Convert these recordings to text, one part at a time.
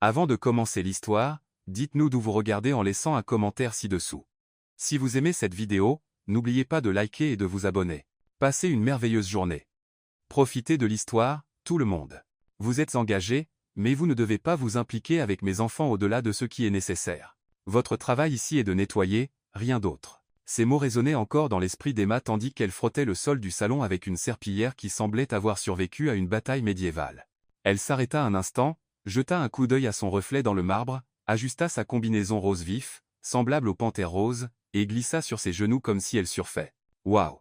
Avant de commencer l'histoire, dites-nous d'où vous regardez en laissant un commentaire ci-dessous. Si vous aimez cette vidéo, n'oubliez pas de liker et de vous abonner. Passez une merveilleuse journée. Profitez de l'histoire, tout le monde. Vous êtes engagés, mais vous ne devez pas vous impliquer avec mes enfants au-delà de ce qui est nécessaire. Votre travail ici est de nettoyer, rien d'autre. Ces mots résonnaient encore dans l'esprit d'Emma tandis qu'elle frottait le sol du salon avec une serpillière qui semblait avoir survécu à une bataille médiévale. Elle s'arrêta un instant, jeta un coup d'œil à son reflet dans le marbre, ajusta sa combinaison rose vif, semblable aux panthères roses, et glissa sur ses genoux comme si elle surfait. Waouh!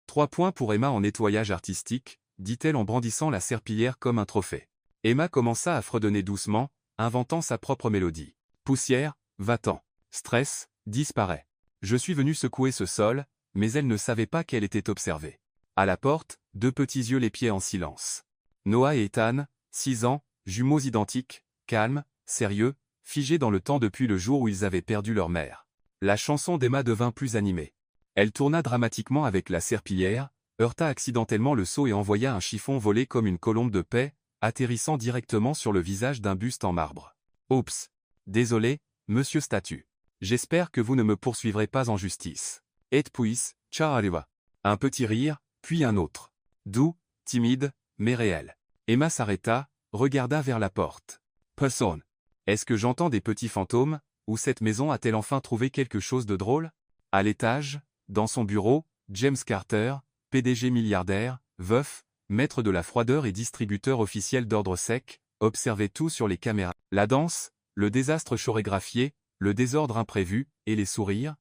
3 points pour Emma en nettoyage artistique, dit-elle en brandissant la serpillière comme un trophée. Emma commença à fredonner doucement, inventant sa propre mélodie. Poussière, va-t'en. Stress, disparaît. Je suis venue secouer ce sol, mais elle ne savait pas qu'elle était observée. À la porte, 2 petits yeux l'épiaient en silence. Noah et Ethan, 6 ans, jumeaux identiques, calmes, sérieux, figés dans le temps depuis le jour où ils avaient perdu leur mère. La chanson d'Emma devint plus animée. Elle tourna dramatiquement avec la serpillière, heurta accidentellement le seau et envoya un chiffon voler comme une colombe de paix, atterrissant directement sur le visage d'un buste en marbre. Oups. Désolé, monsieur Statue. J'espère que vous ne me poursuivrez pas en justice. Et puis, ciao arriva. Un petit rire, puis un autre. Doux, timide, mais réel. Emma s'arrêta, regarda vers la porte. Personne. Est-ce que j'entends des petits fantômes, ou cette maison a-t-elle enfin trouvé quelque chose de drôle? À l'étage, dans son bureau, James Carter, PDG milliardaire, veuf, maître de la froideur et distributeur officiel d'ordre sec, observait tout sur les caméras. La danse, le désastre chorégraphié, le désordre imprévu, et les sourires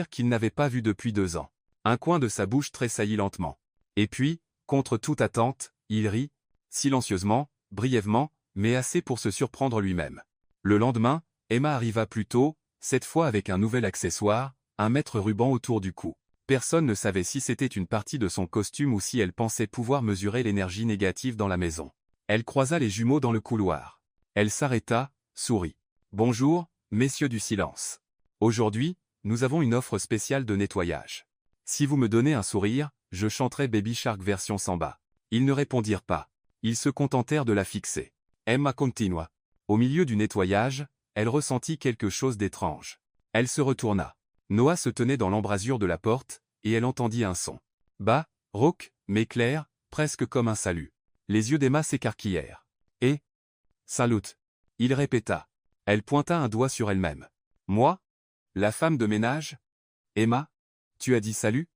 qu'il n'avait pas vus depuis 2 ans. Un coin de sa bouche tressaillit lentement. Et puis, contre toute attente, il rit, silencieusement, brièvement, mais assez pour se surprendre lui-même. Le lendemain, Emma arriva plus tôt, cette fois avec un nouvel accessoire, un mètre ruban autour du cou. Personne ne savait si c'était une partie de son costume ou si elle pensait pouvoir mesurer l'énergie négative dans la maison. Elle croisa les jumeaux dans le couloir. Elle s'arrêta, sourit. Bonjour, messieurs du silence. Aujourd'hui, nous avons une offre spéciale de nettoyage. Si vous me donnez un sourire, je chanterai Baby Shark version samba. Ils ne répondirent pas. Ils se contentèrent de la fixer. Emma continua. Au milieu du nettoyage, elle ressentit quelque chose d'étrange. Elle se retourna. Noah se tenait dans l'embrasure de la porte, et elle entendit un son. Bas, rauque, mais clair, presque comme un salut. Les yeux d'Emma s'écarquillèrent. Et salut. Il répéta. Elle pointa un doigt sur elle-même. Moi? La femme de ménage? Emma? Tu as dit salut?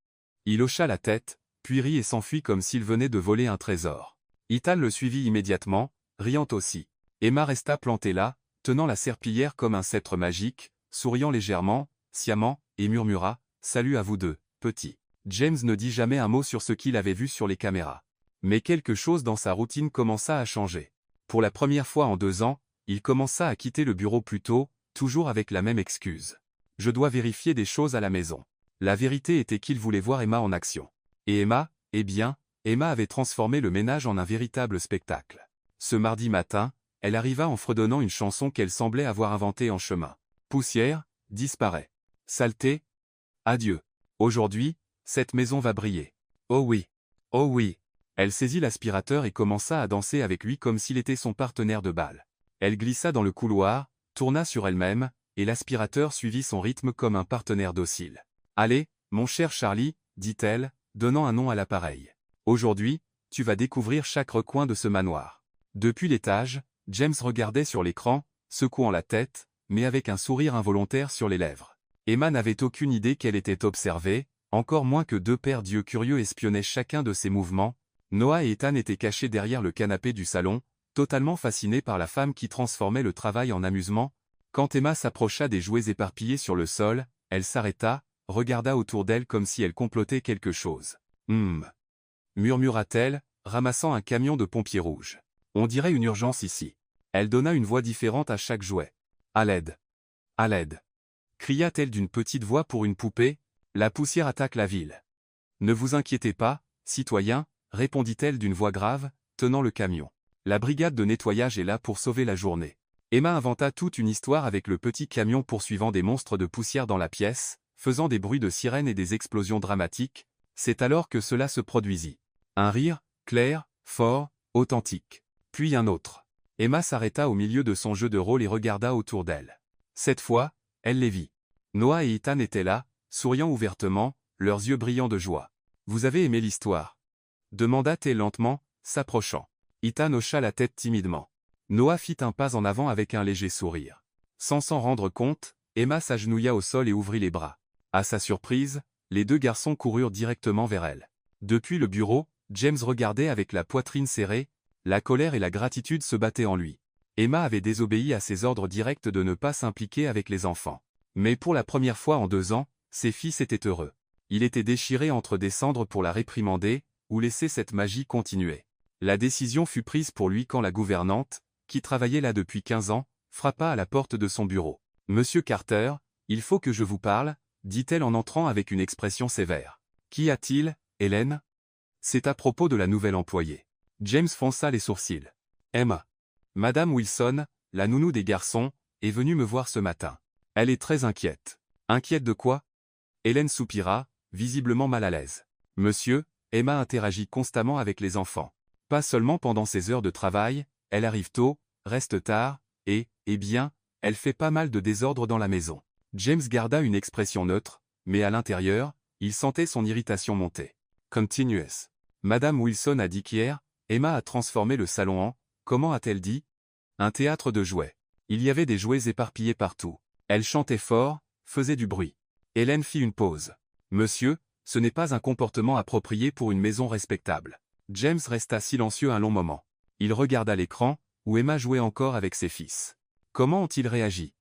Il hocha la tête, puis rit et s'enfuit comme s'il venait de voler un trésor. Ethan le suivit immédiatement, riant aussi. Emma resta plantée là, tenant la serpillière comme un sceptre magique, souriant légèrement, sciemment, et murmura « Salut à vous deux, petits ». James ne dit jamais un mot sur ce qu'il avait vu sur les caméras. Mais quelque chose dans sa routine commença à changer. Pour la première fois en 2 ans, il commença à quitter le bureau plus tôt, toujours avec la même excuse. Je dois vérifier des choses à la maison. La vérité était qu'il voulait voir Emma en action. Et Emma, eh bien, Emma avait transformé le ménage en un véritable spectacle. Ce mardi matin, elle arriva en fredonnant une chanson qu'elle semblait avoir inventée en chemin. Poussière, disparaît. Saleté, adieu. Aujourd'hui, cette maison va briller. Oh oui. Oh oui. Elle saisit l'aspirateur et commença à danser avec lui comme s'il était son partenaire de bal. Elle glissa dans le couloir, tourna sur elle-même, et l'aspirateur suivit son rythme comme un partenaire docile. Allez, mon cher Charlie, dit-elle, donnant un nom à l'appareil. Aujourd'hui, tu vas découvrir chaque recoin de ce manoir. Depuis l'étage, James regardait sur l'écran, secouant la tête, mais avec un sourire involontaire sur les lèvres. Emma n'avait aucune idée qu'elle était observée, encore moins que 2 paires d'yeux curieux espionnaient chacun de ses mouvements. Noah et Ethan étaient cachés derrière le canapé du salon, totalement fascinés par la femme qui transformait le travail en amusement. Quand Emma s'approcha des jouets éparpillés sur le sol, elle s'arrêta, regarda autour d'elle comme si elle complotait quelque chose. Murmura-t-elle, ramassant un camion de pompiers rouges. On dirait une urgence ici. Elle donna une voix différente à chaque jouet. À l'aide. À l'aide. Cria-t-elle d'une petite voix pour une poupée, la poussière attaque la ville. Ne vous inquiétez pas, citoyen, répondit-elle d'une voix grave, tenant le camion. La brigade de nettoyage est là pour sauver la journée. Emma inventa toute une histoire avec le petit camion poursuivant des monstres de poussière dans la pièce, faisant des bruits de sirène et des explosions dramatiques. C'est alors que cela se produisit. Un rire, clair, fort, authentique. Puis un autre. Emma s'arrêta au milieu de son jeu de rôle et regarda autour d'elle. Cette fois, elle les vit. Noah et Ethan étaient là, souriant ouvertement, leurs yeux brillants de joie. « Vous avez aimé l'histoire » demanda-t-elle lentement, s'approchant. Ethan hocha la tête timidement. Noah fit un pas en avant avec un léger sourire. Sans s'en rendre compte, Emma s'agenouilla au sol et ouvrit les bras. À sa surprise, les deux garçons coururent directement vers elle. Depuis le bureau, James regardait avec la poitrine serrée, la colère et la gratitude se battaient en lui. Emma avait désobéi à ses ordres directs de ne pas s'impliquer avec les enfants. Mais pour la première fois en 2 ans, ses fils étaient heureux. Il était déchiré entre descendre pour la réprimander, ou laisser cette magie continuer. La décision fut prise pour lui quand la gouvernante, qui travaillait là depuis 15 ans, frappa à la porte de son bureau. « Monsieur Carter, il faut que je vous parle », dit-elle en entrant avec une expression sévère. « Qu'y a-t-il, Hélène ?» « C'est à propos de la nouvelle employée. » James fronça les sourcils. « Emma. Madame Wilson, la nounou des garçons, est venue me voir ce matin. Elle est très inquiète. »« Inquiète de quoi ?» Hélène soupira, visiblement mal à l'aise. « Monsieur, Emma interagit constamment avec les enfants. Pas seulement pendant ses heures de travail, elle arrive tôt, reste tard, et, eh bien, elle fait pas mal de désordre dans la maison. » James garda une expression neutre, mais à l'intérieur, il sentait son irritation monter. « Continuous. Madame Wilson a dit qu'hier, Emma a transformé le salon en, comment a-t-elle dit? Un théâtre de jouets. Il y avait des jouets éparpillés partout. Elle chantait fort, faisait du bruit. » Hélène fit une pause. « Monsieur, ce n'est pas un comportement approprié pour une maison respectable. » James resta silencieux un long moment. Il regarda l'écran, où Emma jouait encore avec ses fils. Comment ont-ils réagi?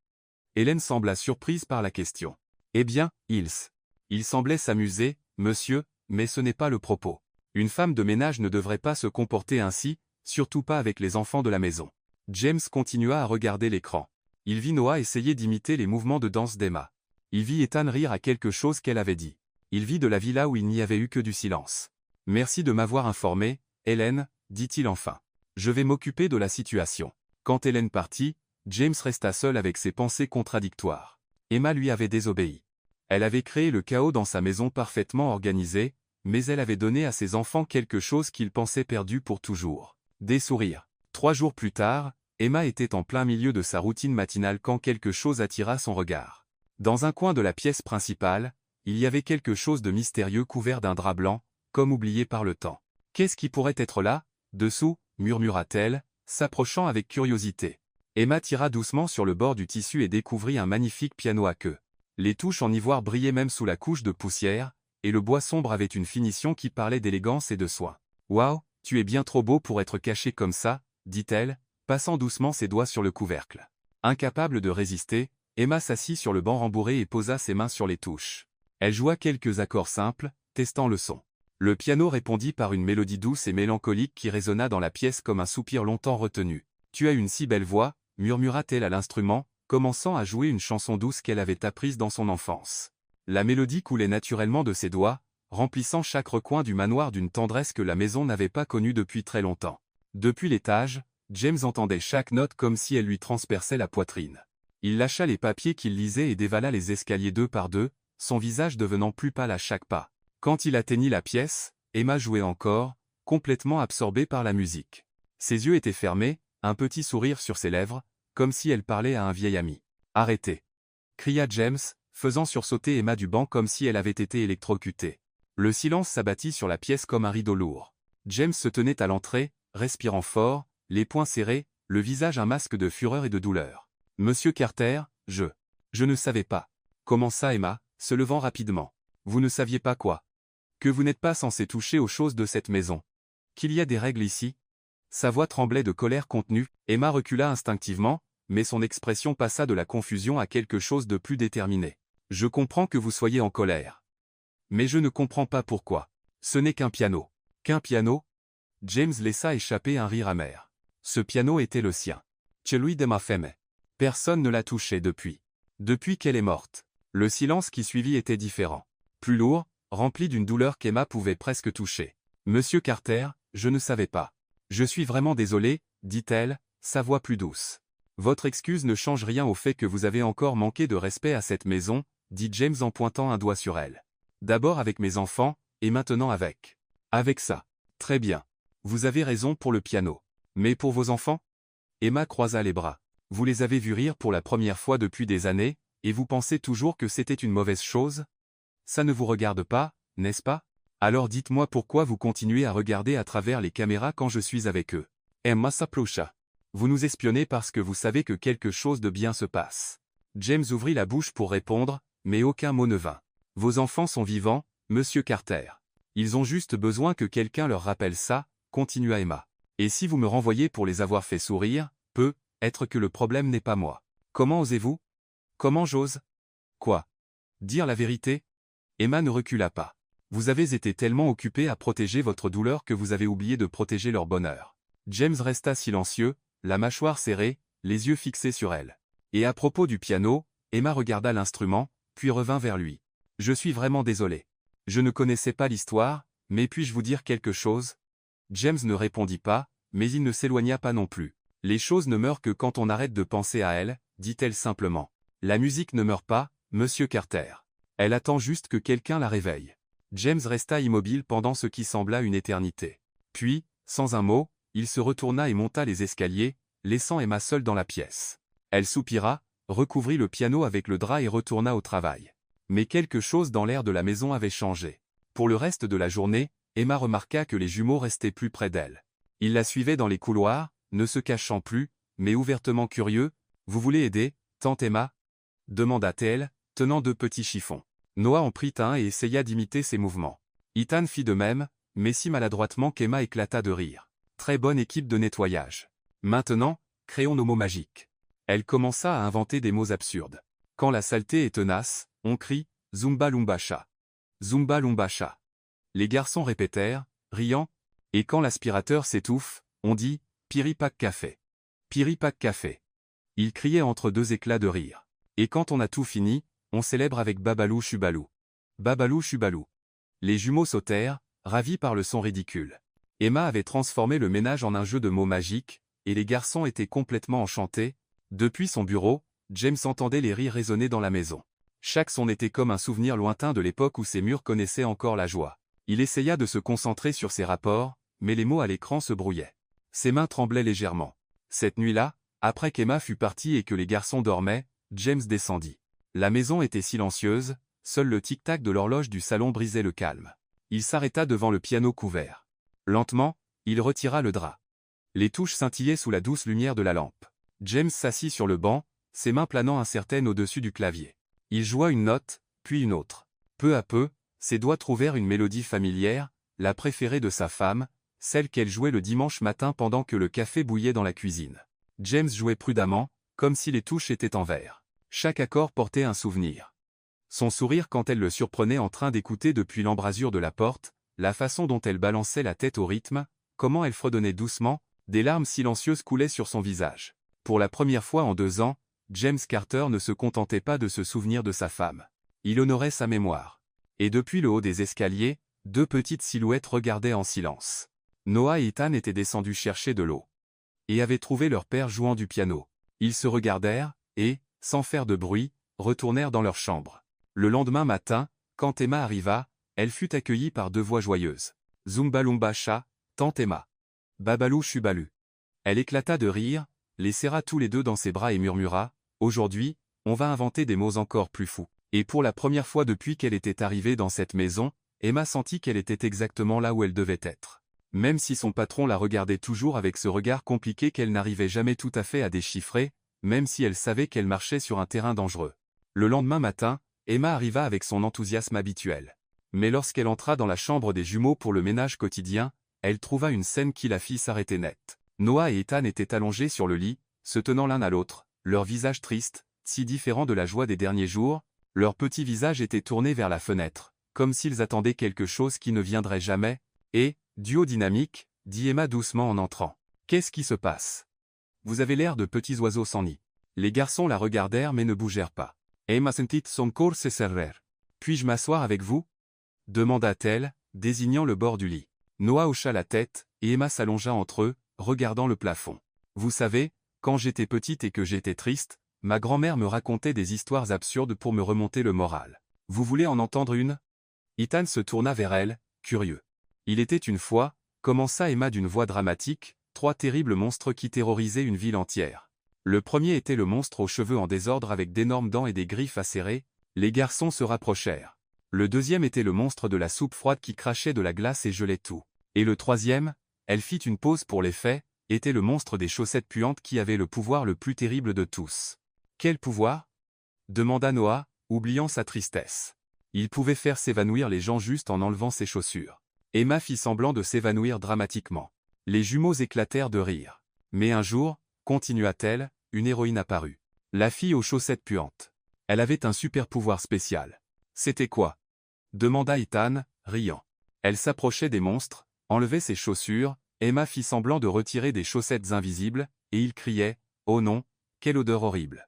Hélène sembla surprise par la question. Eh bien, ils semblaient s'amuser, monsieur, mais ce n'est pas le propos. Une femme de ménage ne devrait pas se comporter ainsi, surtout pas avec les enfants de la maison. James continua à regarder l'écran. Il vit Noah essayer d'imiter les mouvements de danse d'Emma. Il vit Ethan rire à quelque chose qu'elle avait dit. Il vit de la villa où il n'y avait eu que du silence. « Merci de m'avoir informé, Hélène, » dit-il enfin. « Je vais m'occuper de la situation. » Quand Hélène partit, James resta seul avec ses pensées contradictoires. Emma lui avait désobéi. Elle avait créé le chaos dans sa maison parfaitement organisée, mais elle avait donné à ses enfants quelque chose qu'ils pensaient perdu pour toujours. Des sourires. 3 jours plus tard, Emma était en plein milieu de sa routine matinale quand quelque chose attira son regard. Dans un coin de la pièce principale, il y avait quelque chose de mystérieux couvert d'un drap blanc, comme oublié par le temps. « Qu'est-ce qui pourrait être là, dessous ?» murmura-t-elle, s'approchant avec curiosité. Emma tira doucement sur le bord du tissu et découvrit un magnifique piano à queue. Les touches en ivoire brillaient même sous la couche de poussière, et le bois sombre avait une finition qui parlait d'élégance et de soin. « Waouh, tu es bien trop beau pour être caché comme ça, » dit-elle, passant doucement ses doigts sur le couvercle. Incapable de résister, Emma s'assit sur le banc rembourré et posa ses mains sur les touches. Elle joua quelques accords simples, testant le son. Le piano répondit par une mélodie douce et mélancolique qui résonna dans la pièce comme un soupir longtemps retenu. « Tu as une si belle voix » murmura-t-elle à l'instrument, commençant à jouer une chanson douce qu'elle avait apprise dans son enfance. La mélodie coulait naturellement de ses doigts, remplissant chaque recoin du manoir d'une tendresse que la maison n'avait pas connue depuis très longtemps. Depuis l'étage, James entendait chaque note comme si elle lui transperçait la poitrine. Il lâcha les papiers qu'il lisait et dévala les escaliers 2 par 2, son visage devenant plus pâle à chaque pas. Quand il atteignit la pièce, Emma jouait encore, complètement absorbée par la musique. Ses yeux étaient fermés, un petit sourire sur ses lèvres, comme si elle parlait à un vieil ami. « Arrêtez !» cria James, faisant sursauter Emma du banc comme si elle avait été électrocutée. Le silence s'abattit sur la pièce comme un rideau lourd. James se tenait à l'entrée, respirant fort, les poings serrés, le visage un masque de fureur et de douleur. « Monsieur Carter, je ne savais pas. » commença Emma, se levant rapidement. « Vous ne saviez pas quoi? Que vous n'êtes pas censé toucher aux choses de cette maison? Qu'il y a des règles ici ?» Sa voix tremblait de colère contenue. Emma recula instinctivement, mais son expression passa de la confusion à quelque chose de plus déterminé. « Je comprends que vous soyez en colère. Mais je ne comprends pas pourquoi. Ce n'est qu'un piano. » « Qu'un piano ?» James laissa échapper un rire amer. Ce piano était le sien. Celui de ma femme. Personne ne l'a touché depuis. Depuis qu'elle est morte. Le silence qui suivit était différent. Plus lourd, rempli d'une douleur qu'Emma pouvait presque toucher. « Monsieur Carter, je ne savais pas. Je suis vraiment désolée, » dit-elle, sa voix plus douce. « Votre excuse ne change rien au fait que vous avez encore manqué de respect à cette maison, » dit James en pointant un doigt sur elle. « D'abord avec mes enfants, et maintenant avec ça. Très bien. Vous avez raison pour le piano. Mais pour vos enfants? Emma croisa les bras. Vous les avez vus rire pour la première fois depuis des années, et vous pensez toujours que c'était une mauvaise chose? Ça ne vous regarde pas, n'est-ce pas? Alors dites-moi pourquoi vous continuez à regarder à travers les caméras quand je suis avec eux. Emma s'approcha. Vous nous espionnez parce que vous savez que quelque chose de bien se passe. James ouvrit la bouche pour répondre, mais aucun mot ne vint. Vos enfants sont vivants, Monsieur Carter. Ils ont juste besoin que quelqu'un leur rappelle ça, continua Emma. Et si vous me renvoyez pour les avoir fait sourire, peut-être que le problème n'est pas moi. Comment osez-vous? Comment j'ose? Quoi? Dire la vérité? Emma ne recula pas. Vous avez été tellement occupé à protéger votre douleur que vous avez oublié de protéger leur bonheur. James resta silencieux, la mâchoire serrée, les yeux fixés sur elle. Et à propos du piano, Emma regarda l'instrument, puis revint vers lui. Je suis vraiment désolé. Je ne connaissais pas l'histoire, mais puis-je vous dire quelque chose? James ne répondit pas, mais il ne s'éloigna pas non plus. Les choses ne meurent que quand on arrête de penser à elles, dit-elle simplement. La musique ne meurt pas, Monsieur Carter. Elle attend juste que quelqu'un la réveille. James resta immobile pendant ce qui sembla une éternité. Puis, sans un mot, il se retourna et monta les escaliers, laissant Emma seule dans la pièce. Elle soupira, recouvrit le piano avec le drap et retourna au travail. Mais quelque chose dans l'air de la maison avait changé. Pour le reste de la journée, Emma remarqua que les jumeaux restaient plus près d'elle. Ils la suivaient dans les couloirs, ne se cachant plus, mais ouvertement curieux. « Vous voulez aider, tante Emma » demanda-t-elle, tenant 2 petits chiffons. Noah en prit un et essaya d'imiter ses mouvements. Ethan fit de même, mais si maladroitement qu'Emma éclata de rire. Très bonne équipe de nettoyage. Maintenant, créons nos mots magiques. Elle commença à inventer des mots absurdes. Quand la saleté est tenace, on crie « Zumba Lumbacha ». Zumba Lumbacha. Les garçons répétèrent, riant, et quand l'aspirateur s'étouffe, on dit « Piripac Café ». Piripac Café. Ils criaient entre 2 éclats de rire. Et quand on a tout fini, on célèbre avec Babalou Chubalou. Babalou Chubalou. Les jumeaux sautèrent, ravis par le son ridicule. Emma avait transformé le ménage en un jeu de mots magiques, et les garçons étaient complètement enchantés. Depuis son bureau, James entendait les rires résonner dans la maison. Chaque son était comme un souvenir lointain de l'époque où ses murs connaissaient encore la joie. Il essaya de se concentrer sur ses rapports, mais les mots à l'écran se brouillaient. Ses mains tremblaient légèrement. Cette nuit-là, après qu'Emma fut partie et que les garçons dormaient, James descendit. La maison était silencieuse, seul le tic-tac de l'horloge du salon brisait le calme. Il s'arrêta devant le piano couvert. Lentement, il retira le drap. Les touches scintillaient sous la douce lumière de la lampe. James s'assit sur le banc, ses mains planant incertaines au-dessus du clavier. Il joua une note, puis une autre. Peu à peu, ses doigts trouvèrent une mélodie familière, la préférée de sa femme, celle qu'elle jouait le dimanche matin pendant que le café bouillait dans la cuisine. James jouait prudemment, comme si les touches étaient en verre. Chaque accord portait un souvenir. Son sourire quand elle le surprenait en train d'écouter depuis l'embrasure de la porte, la façon dont elle balançait la tête au rythme, comment elle fredonnait doucement, des larmes silencieuses coulaient sur son visage. Pour la première fois en 2 ans, James Carter ne se contentait pas de se souvenir de sa femme. Il honorait sa mémoire. Et depuis le haut des escaliers, 2 petites silhouettes regardaient en silence. Noah et Ethan étaient descendus chercher de l'eau. Et avaient trouvé leur père jouant du piano. Ils se regardèrent, et, sans faire de bruit, retournèrent dans leur chambre. Le lendemain matin, quand Emma arriva, elle fut accueillie par 2 voix joyeuses. Zumba Lumba Cha, tante Emma. Babalou Chubalou. Elle éclata de rire, les serra tous les 2 dans ses bras et murmura, « Aujourd'hui, on va inventer des mots encore plus fous. » Et pour la première fois depuis qu'elle était arrivée dans cette maison, Emma sentit qu'elle était exactement là où elle devait être. Même si son patron la regardait toujours avec ce regard compliqué qu'elle n'arrivait jamais tout à fait à déchiffrer, même si elle savait qu'elle marchait sur un terrain dangereux. Le lendemain matin, Emma arriva avec son enthousiasme habituel. Mais lorsqu'elle entra dans la chambre des jumeaux pour le ménage quotidien, elle trouva une scène qui la fit s'arrêter net. Noah et Ethan étaient allongés sur le lit, se tenant l'un à l'autre, leurs visages tristes, si différents de la joie des derniers jours, leurs petits visages étaient tournés vers la fenêtre, comme s'ils attendaient quelque chose qui ne viendrait jamais, et, duo dynamique, dit Emma doucement en entrant. « Qu'est-ce qui se passe? Vous avez l'air de petits oiseaux sans nid. » Les garçons la regardèrent mais ne bougèrent pas. « Emma sentit son corps se serrer. Puis-je m'asseoir avec vous » demanda-t-elle, désignant le bord du lit. Noah hocha la tête, et Emma s'allongea entre eux, regardant le plafond. « Vous savez, quand j'étais petite et que j'étais triste, ma grand-mère me racontait des histoires absurdes pour me remonter le moral. Vous voulez en entendre une » Ethan se tourna vers elle, curieux. « Il était une fois » commença Emma d'une voix dramatique, 3 terribles monstres qui terrorisaient une ville entière. Le premier était le monstre aux cheveux en désordre avec d'énormes dents et des griffes acérées. Les garçons se rapprochèrent. Le deuxième était le monstre de la soupe froide qui crachait de la glace et gelait tout. Et le troisième, elle fit une pause pour l'effet, était le monstre des chaussettes puantes qui avait le pouvoir le plus terrible de tous. Quel pouvoir? Demanda Noah, oubliant sa tristesse. Il pouvait faire s'évanouir les gens juste en enlevant ses chaussures. Emma fit semblant de s'évanouir dramatiquement. Les jumeaux éclatèrent de rire. Mais un jour, continua-t-elle, une héroïne apparut. La fille aux chaussettes puantes. Elle avait un super pouvoir spécial. C'était quoi? Demanda Ethan, riant. Elle s'approchait des monstres, enlevait ses chaussures, Emma fit semblant de retirer des chaussettes invisibles, et ils criaient « Oh non, quelle odeur horrible!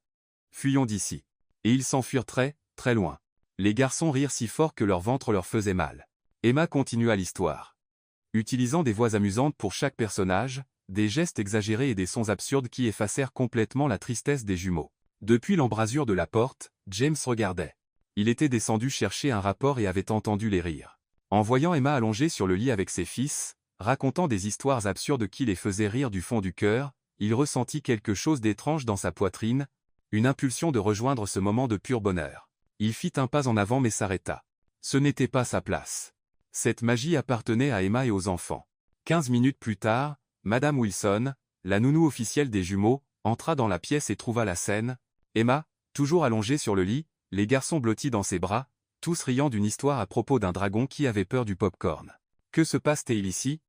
Fuyons d'ici !» Et ils s'enfuirent très, très loin. Les garçons rirent si fort que leur ventre leur faisait mal. Emma continua l'histoire. Utilisant des voix amusantes pour chaque personnage, des gestes exagérés et des sons absurdes qui effacèrent complètement la tristesse des jumeaux. Depuis l'embrasure de la porte, James regardait. Il était descendu chercher un rapport et avait entendu les rires. En voyant Emma allongée sur le lit avec ses fils, racontant des histoires absurdes qui les faisaient rire du fond du cœur, il ressentit quelque chose d'étrange dans sa poitrine, une impulsion de rejoindre ce moment de pur bonheur. Il fit un pas en avant mais s'arrêta. Ce n'était pas sa place. Cette magie appartenait à Emma et aux enfants. 15 minutes plus tard, Madame Wilson, la nounou officielle des jumeaux, entra dans la pièce et trouva la scène. Emma, toujours allongée sur le lit, les garçons blottis dans ses bras, tous riant d'une histoire à propos d'un dragon qui avait peur du pop-corn. « Que se passe-t-il ici »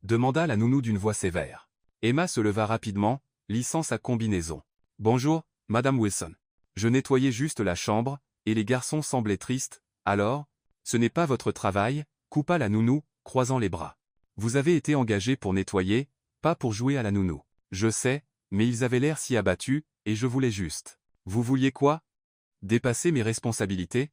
demanda la nounou d'une voix sévère. Emma se leva rapidement, lissant sa combinaison. « Bonjour, Madame Wilson. Je nettoyais juste la chambre, et les garçons semblaient tristes. Alors, ce n'est pas votre travail » coupa la nounou, croisant les bras. « Vous avez été engagé pour nettoyer, pas pour jouer à la nounou. Je sais, mais ils avaient l'air si abattus, et je voulais juste. Vous vouliez quoi? Dépasser mes responsabilités ?»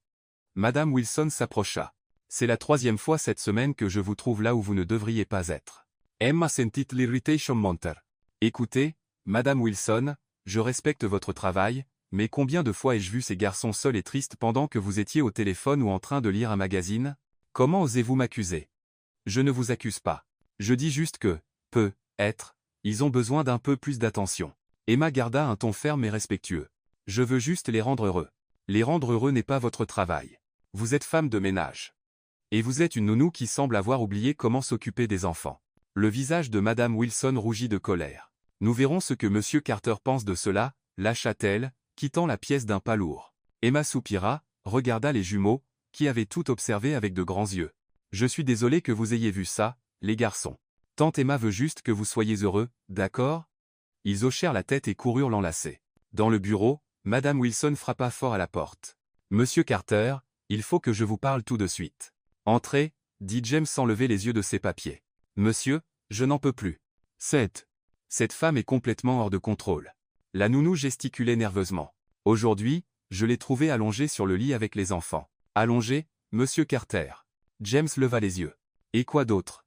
Madame Wilson s'approcha. « C'est la 3e fois cette semaine que je vous trouve là où vous ne devriez pas être. » Emma sentit l'irritation monter. « Écoutez, Madame Wilson, je respecte votre travail, mais combien de fois ai-je vu ces garçons seuls et tristes pendant que vous étiez au téléphone ou en train de lire un magazine? Comment osez-vous m'accuser? Je ne vous accuse pas. Je dis juste que, peut-être, ils ont besoin d'un peu plus d'attention. » Emma garda un ton ferme et respectueux. « Je veux juste les rendre heureux. Les rendre heureux n'est pas votre travail. Vous êtes femme de ménage. Et vous êtes une nounou qui semble avoir oublié comment s'occuper des enfants. » Le visage de Madame Wilson rougit de colère. « Nous verrons ce que Monsieur Carter pense de cela, » lâcha-t-elle, quittant la pièce d'un pas lourd. Emma soupira, regarda les jumeaux, qui avaient tout observé avec de grands yeux. « Je suis désolé que vous ayez vu ça, les garçons. Tante Emma veut juste que vous soyez heureux, d'accord ?» Ils hochèrent la tête et coururent l'enlacer. Dans le bureau, Madame Wilson frappa fort à la porte. « Monsieur Carter, il faut que je vous parle tout de suite. »« Entrez, » dit James sans lever les yeux de ses papiers. « Monsieur, je n'en peux plus. Cette femme est complètement hors de contrôle. » La nounou gesticulait nerveusement. « Aujourd'hui, je l'ai trouvée allongée sur le lit avec les enfants. »« Allongée, Monsieur Carter ?» James leva les yeux. « Et quoi d'autre?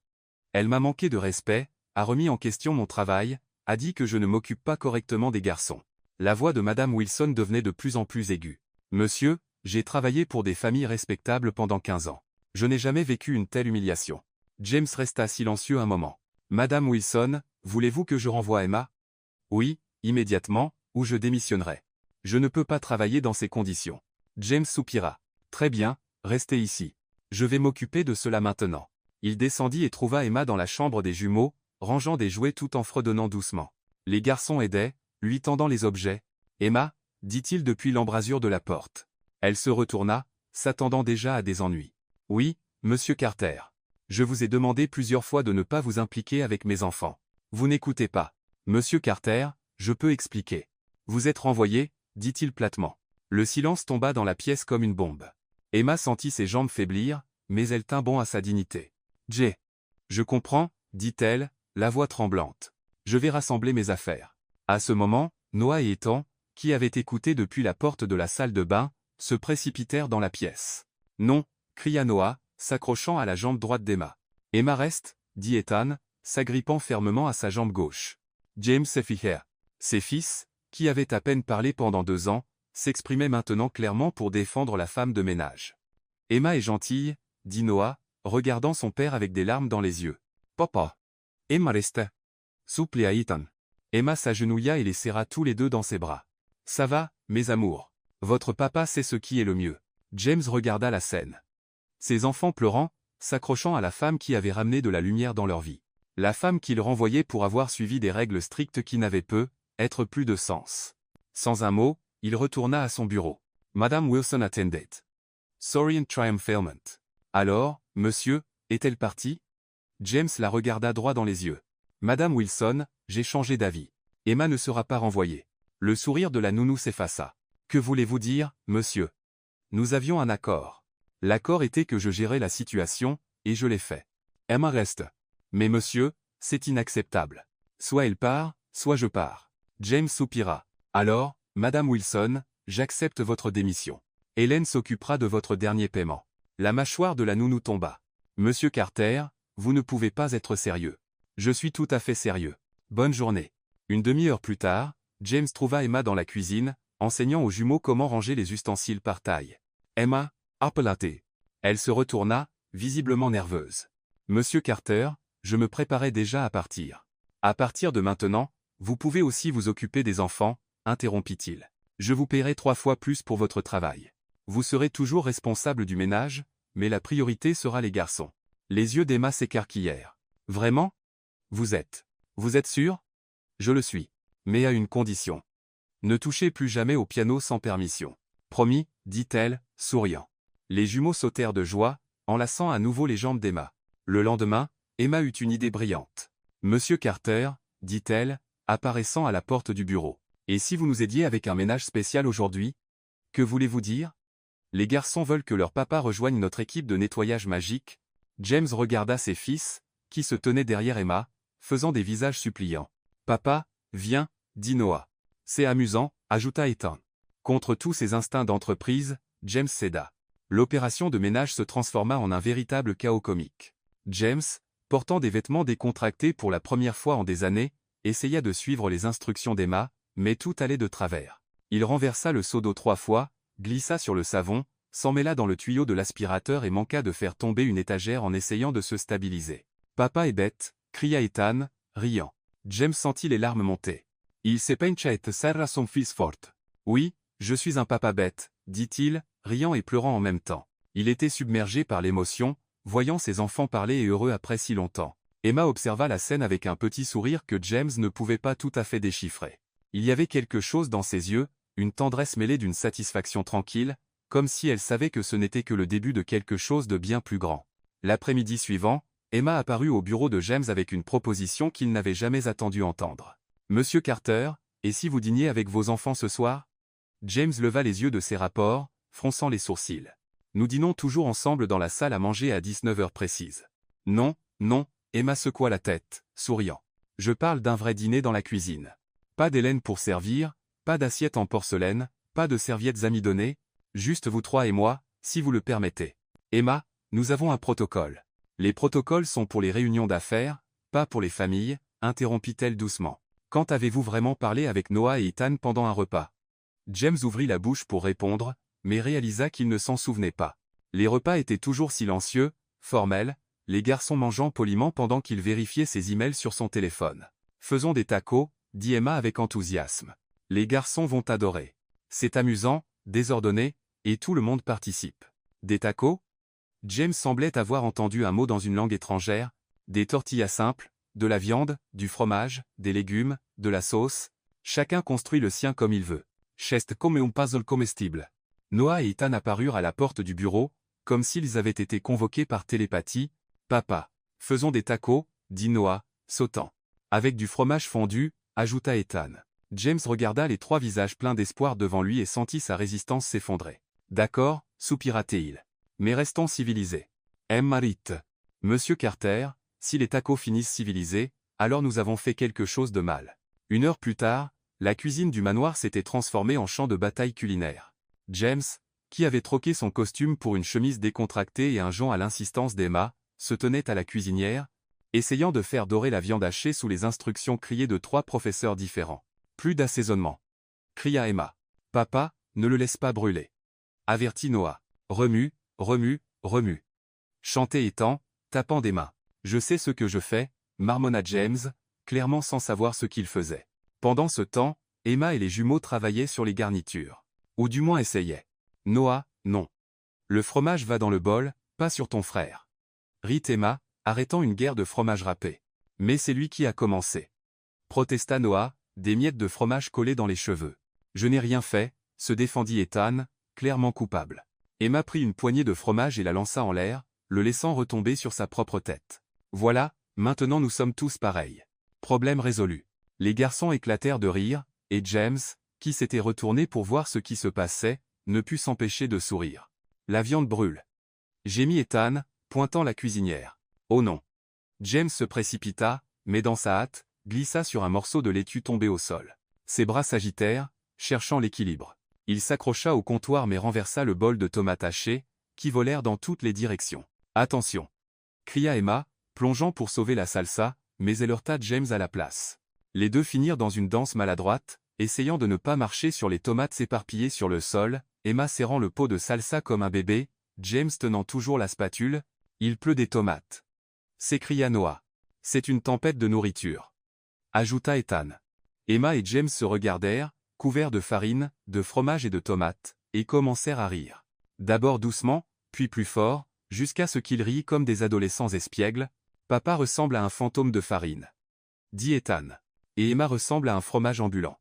Elle m'a manqué de respect, a remis en question mon travail, a dit que je ne m'occupe pas correctement des garçons. » La voix de Madame Wilson devenait de plus en plus aiguë. « Monsieur, j'ai travaillé pour des familles respectables pendant 15 ans. Je n'ai jamais vécu une telle humiliation. » James resta silencieux un moment. « Madame Wilson, voulez-vous que je renvoie Emma? »« Oui, immédiatement, ou je démissionnerai. Je ne peux pas travailler dans ces conditions. » James soupira. « Très bien, restez ici. Je vais m'occuper de cela maintenant. » Il descendit et trouva Emma dans la chambre des jumeaux, rangeant des jouets tout en fredonnant doucement. Les garçons aidaient, lui tendant les objets. « Emma » dit-il depuis l'embrasure de la porte. Elle se retourna, s'attendant déjà à des ennuis. « Oui, Monsieur Carter. Je vous ai demandé plusieurs fois de ne pas vous impliquer avec mes enfants. Vous n'écoutez pas. Monsieur Carter, je peux expliquer. Vous êtes renvoyé, dit-il platement. » Le silence tomba dans la pièce comme une bombe. Emma sentit ses jambes faiblir, mais elle tint bon à sa dignité. « Je comprends, dit-elle, la voix tremblante. Je vais rassembler mes affaires. » À ce moment, Noah et Ethan, qui avaient écouté depuis la porte de la salle de bain, se précipitèrent dans la pièce. « Non » cria Noah, s'accrochant à la jambe droite d'Emma. « Emma reste » dit Ethan, s'agrippant fermement à sa jambe gauche. James et Fiher. Ses fils, qui avaient à peine parlé pendant 2 ans, s'exprimaient maintenant clairement pour défendre la femme de ménage. « Emma est gentille » dit Noah, regardant son père avec des larmes dans les yeux. « Papa. Emma reste. Suppléa Ethan. Emma s'agenouilla et les serra tous les deux dans ses bras. Ça va, mes amours. Votre papa sait ce qui est le mieux. James regarda la scène. Ses enfants pleurant, s'accrochant à la femme qui avait ramené de la lumière dans leur vie. La femme qu'il renvoyait pour avoir suivi des règles strictes qui n'avaient être plus de sens. Sans un mot, il retourna à son bureau. Madame Wilson attendait. Sorry and triumphant. Alors, monsieur, est-elle partie? James la regarda droit dans les yeux. Madame Wilson, j'ai changé d'avis. Emma ne sera pas renvoyée. Le sourire de la nounou s'effaça. Que voulez-vous dire, monsieur? Nous avions un accord. L'accord était que je gérais la situation, et je l'ai fait. Emma reste. Mais monsieur, c'est inacceptable. Soit elle part, soit je pars. James soupira. Alors, Madame Wilson, j'accepte votre démission. Hélène s'occupera de votre dernier paiement. La mâchoire de la nounou tomba. Monsieur Carter, vous ne pouvez pas être sérieux. Je suis tout à fait sérieux. Bonne journée. Une demi-heure plus tard, James trouva Emma dans la cuisine, enseignant aux jumeaux comment ranger les ustensiles par taille. Emma, appelate. Elle se retourna, visiblement nerveuse. Monsieur Carter, je me préparais déjà à partir. À partir de maintenant, vous pouvez aussi vous occuper des enfants, interrompit-il. Je vous paierai 3 fois plus pour votre travail. Vous serez toujours responsable du ménage, mais la priorité sera les garçons. Les yeux d'Emma s'écarquillèrent. Vraiment? Vous êtes sûr? Je le suis. Mais à une condition. Ne touchez plus jamais au piano sans permission. Promis, dit-elle, souriant. Les jumeaux sautèrent de joie, enlaçant à nouveau les jambes d'Emma. Le lendemain, Emma eut une idée brillante. Monsieur Carter, dit-elle, apparaissant à la porte du bureau. Et si vous nous aidiez avec un ménage spécial aujourd'hui? Que voulez-vous dire? Les garçons veulent que leur papa rejoigne notre équipe de nettoyage magique. James regarda ses fils, qui se tenaient derrière Emma, faisant des visages suppliants. Papa, viens, dit Noah. C'est amusant, ajouta Ethan. Contre tous ses instincts d'entreprise, James céda. L'opération de ménage se transforma en un véritable chaos comique. James, portant des vêtements décontractés pour la première fois en des années, essaya de suivre les instructions d'Emma, mais tout allait de travers. Il renversa le seau d'eau 3 fois, glissa sur le savon, s'emmêla dans le tuyau de l'aspirateur et manqua de faire tomber une étagère en essayant de se stabiliser. Papa est bête, cria Ethan, riant. James sentit les larmes monter. Il se pencha et serra son fils fort. Oui, je suis un papa bête, dit-il, riant et pleurant en même temps. Il était submergé par l'émotion, voyant ses enfants parler et heureux après si longtemps. Emma observa la scène avec un petit sourire que James ne pouvait pas tout à fait déchiffrer. Il y avait quelque chose dans ses yeux, une tendresse mêlée d'une satisfaction tranquille, comme si elle savait que ce n'était que le début de quelque chose de bien plus grand. L'après-midi suivant, Emma apparut au bureau de James avec une proposition qu'il n'avait jamais attendu entendre. « Monsieur Carter, et si vous dîniez avec vos enfants ce soir ?» James leva les yeux de ses rapports, fronçant les sourcils. « Nous dînons toujours ensemble dans la salle à manger à 19 heures précises. »« Non, non, » Emma secoua la tête, souriant. « Je parle d'un vrai dîner dans la cuisine. Pas d'Hélène pour servir, pas d'assiettes en porcelaine, pas de serviettes amidonnées, juste vous 3 et moi, si vous le permettez. Emma, nous avons un protocole. Les protocoles sont pour les réunions d'affaires, pas pour les familles, interrompit-elle doucement. Quand avez-vous vraiment parlé avec Noah et Ethan pendant un repas? James ouvrit la bouche pour répondre, mais réalisa qu'il ne s'en souvenait pas. Les repas étaient toujours silencieux, formels, les garçons mangeant poliment pendant qu'il vérifiait ses emails sur son téléphone. Faisons des tacos, dit Emma avec enthousiasme. Les garçons vont adorer. C'est amusant, désordonné, et tout le monde participe. Des tacos? James semblait avoir entendu un mot dans une langue étrangère, des tortillas simples, de la viande, du fromage, des légumes, de la sauce. Chacun construit le sien comme il veut. Chest come un puzzle comestible. Noah et Ethan apparurent à la porte du bureau, comme s'ils avaient été convoqués par télépathie. Papa. Faisons des tacos, dit Noah, sautant. Avec du fromage fondu, ajouta Ethan. James regarda les 3 visages pleins d'espoir devant lui et sentit sa résistance s'effondrer. D'accord, soupira-t-il. Mais restons civilisés. Marit. Monsieur Carter, si les tacos finissent civilisés, alors nous avons fait quelque chose de mal. 1 heure plus tard, la cuisine du manoir s'était transformée en champ de bataille culinaire. James, qui avait troqué son costume pour une chemise décontractée et un jonc à l'insistance d'Emma, se tenait à la cuisinière, essayant de faire dorer la viande hachée sous les instructions criées de 3 professeurs différents. Plus d'assaisonnement. Cria Emma. Papa, ne le laisse pas brûler. Avertit Noah. Remue, remue, remue. Chantait Ethan, tapant des mains. Je sais ce que je fais, marmonna James, clairement sans savoir ce qu'il faisait. Pendant ce temps, Emma et les jumeaux travaillaient sur les garnitures. Ou du moins essayaient. Noah, non. Le fromage va dans le bol, pas sur ton frère. Rit Emma, arrêtant une guerre de fromage râpé. Mais c'est lui qui a commencé. Protesta Noah, des miettes de fromage collées dans les cheveux. Je n'ai rien fait, se défendit Ethan, clairement coupable. Emma prit une poignée de fromage et la lança en l'air, le laissant retomber sur sa propre tête. Voilà, maintenant nous sommes tous pareils. Problème résolu. Les garçons éclatèrent de rire, et James, qui s'était retourné pour voir ce qui se passait, ne put s'empêcher de sourire. La viande brûle. Gémit Ethan, pointant la cuisinière. Oh non. James se précipita, mais dans sa hâte, glissa sur un morceau de laitue tombé au sol. Ses bras s'agitèrent, cherchant l'équilibre. Il s'accrocha au comptoir mais renversa le bol de tomates hachées, qui volèrent dans toutes les directions. Attention! Cria Emma, plongeant pour sauver la salsa, mais elle heurta James à la place. Les deux finirent dans une danse maladroite, essayant de ne pas marcher sur les tomates éparpillées sur le sol, Emma serrant le pot de salsa comme un bébé, James tenant toujours la spatule. Il pleut des tomates. S'écria Noah. C'est une tempête de nourriture. Ajouta Ethan. Emma et James se regardèrent, couverts de farine, de fromage et de tomates, et commencèrent à rire. D'abord doucement, puis plus fort, jusqu'à ce qu'ils rient comme des adolescents espiègles. Papa ressemble à un fantôme de farine. Dit Ethan. Et Emma ressemble à un fromage ambulant.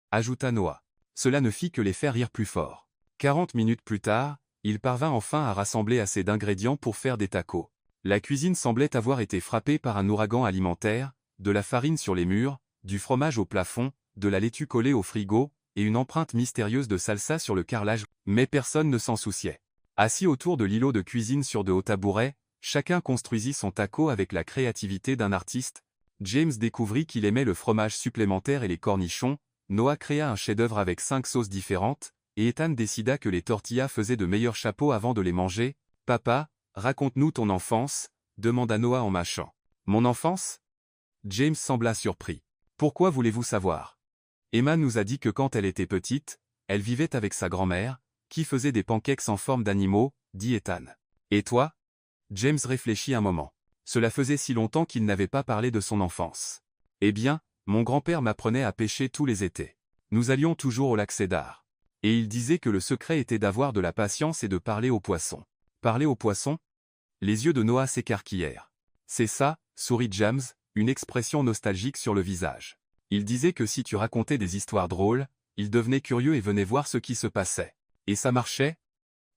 Ajouta Noah. Cela ne fit que les faire rire plus fort. 40 minutes plus tard, il parvint enfin à rassembler assez d'ingrédients pour faire des tacos. La cuisine semblait avoir été frappée par un ouragan alimentaire, de la farine sur les murs, du fromage au plafond, de la laitue collée au frigo, et une empreinte mystérieuse de salsa sur le carrelage, mais personne ne s'en souciait. Assis autour de l'îlot de cuisine sur de hauts tabourets, chacun construisit son taco avec la créativité d'un artiste. James découvrit qu'il aimait le fromage supplémentaire et les cornichons, Noah créa un chef-d'œuvre avec 5 sauces différentes, et Ethan décida que les tortillas faisaient de meilleurs chapeaux avant de les manger. « Papa, raconte-nous ton enfance » demanda Noah en mâchant. « Mon enfance » James sembla surpris. « Pourquoi voulez-vous savoir » Emma nous a dit que quand elle était petite, elle vivait avec sa grand-mère, qui faisait des pancakes en forme d'animaux, dit Ethan. « Et toi » James réfléchit un moment. Cela faisait si longtemps qu'il n'avait pas parlé de son enfance. « Eh bien, mon grand-père m'apprenait à pêcher tous les étés. Nous allions toujours au lac Cedar. Et il disait que le secret était d'avoir de la patience et de parler aux poissons. » Parler aux poissons ? Les yeux de Noah s'écarquillèrent. « C'est ça, » sourit James, une expression nostalgique sur le visage. Il disait que si tu racontais des histoires drôles, il devenait curieux et venait voir ce qui se passait. « Et ça marchait »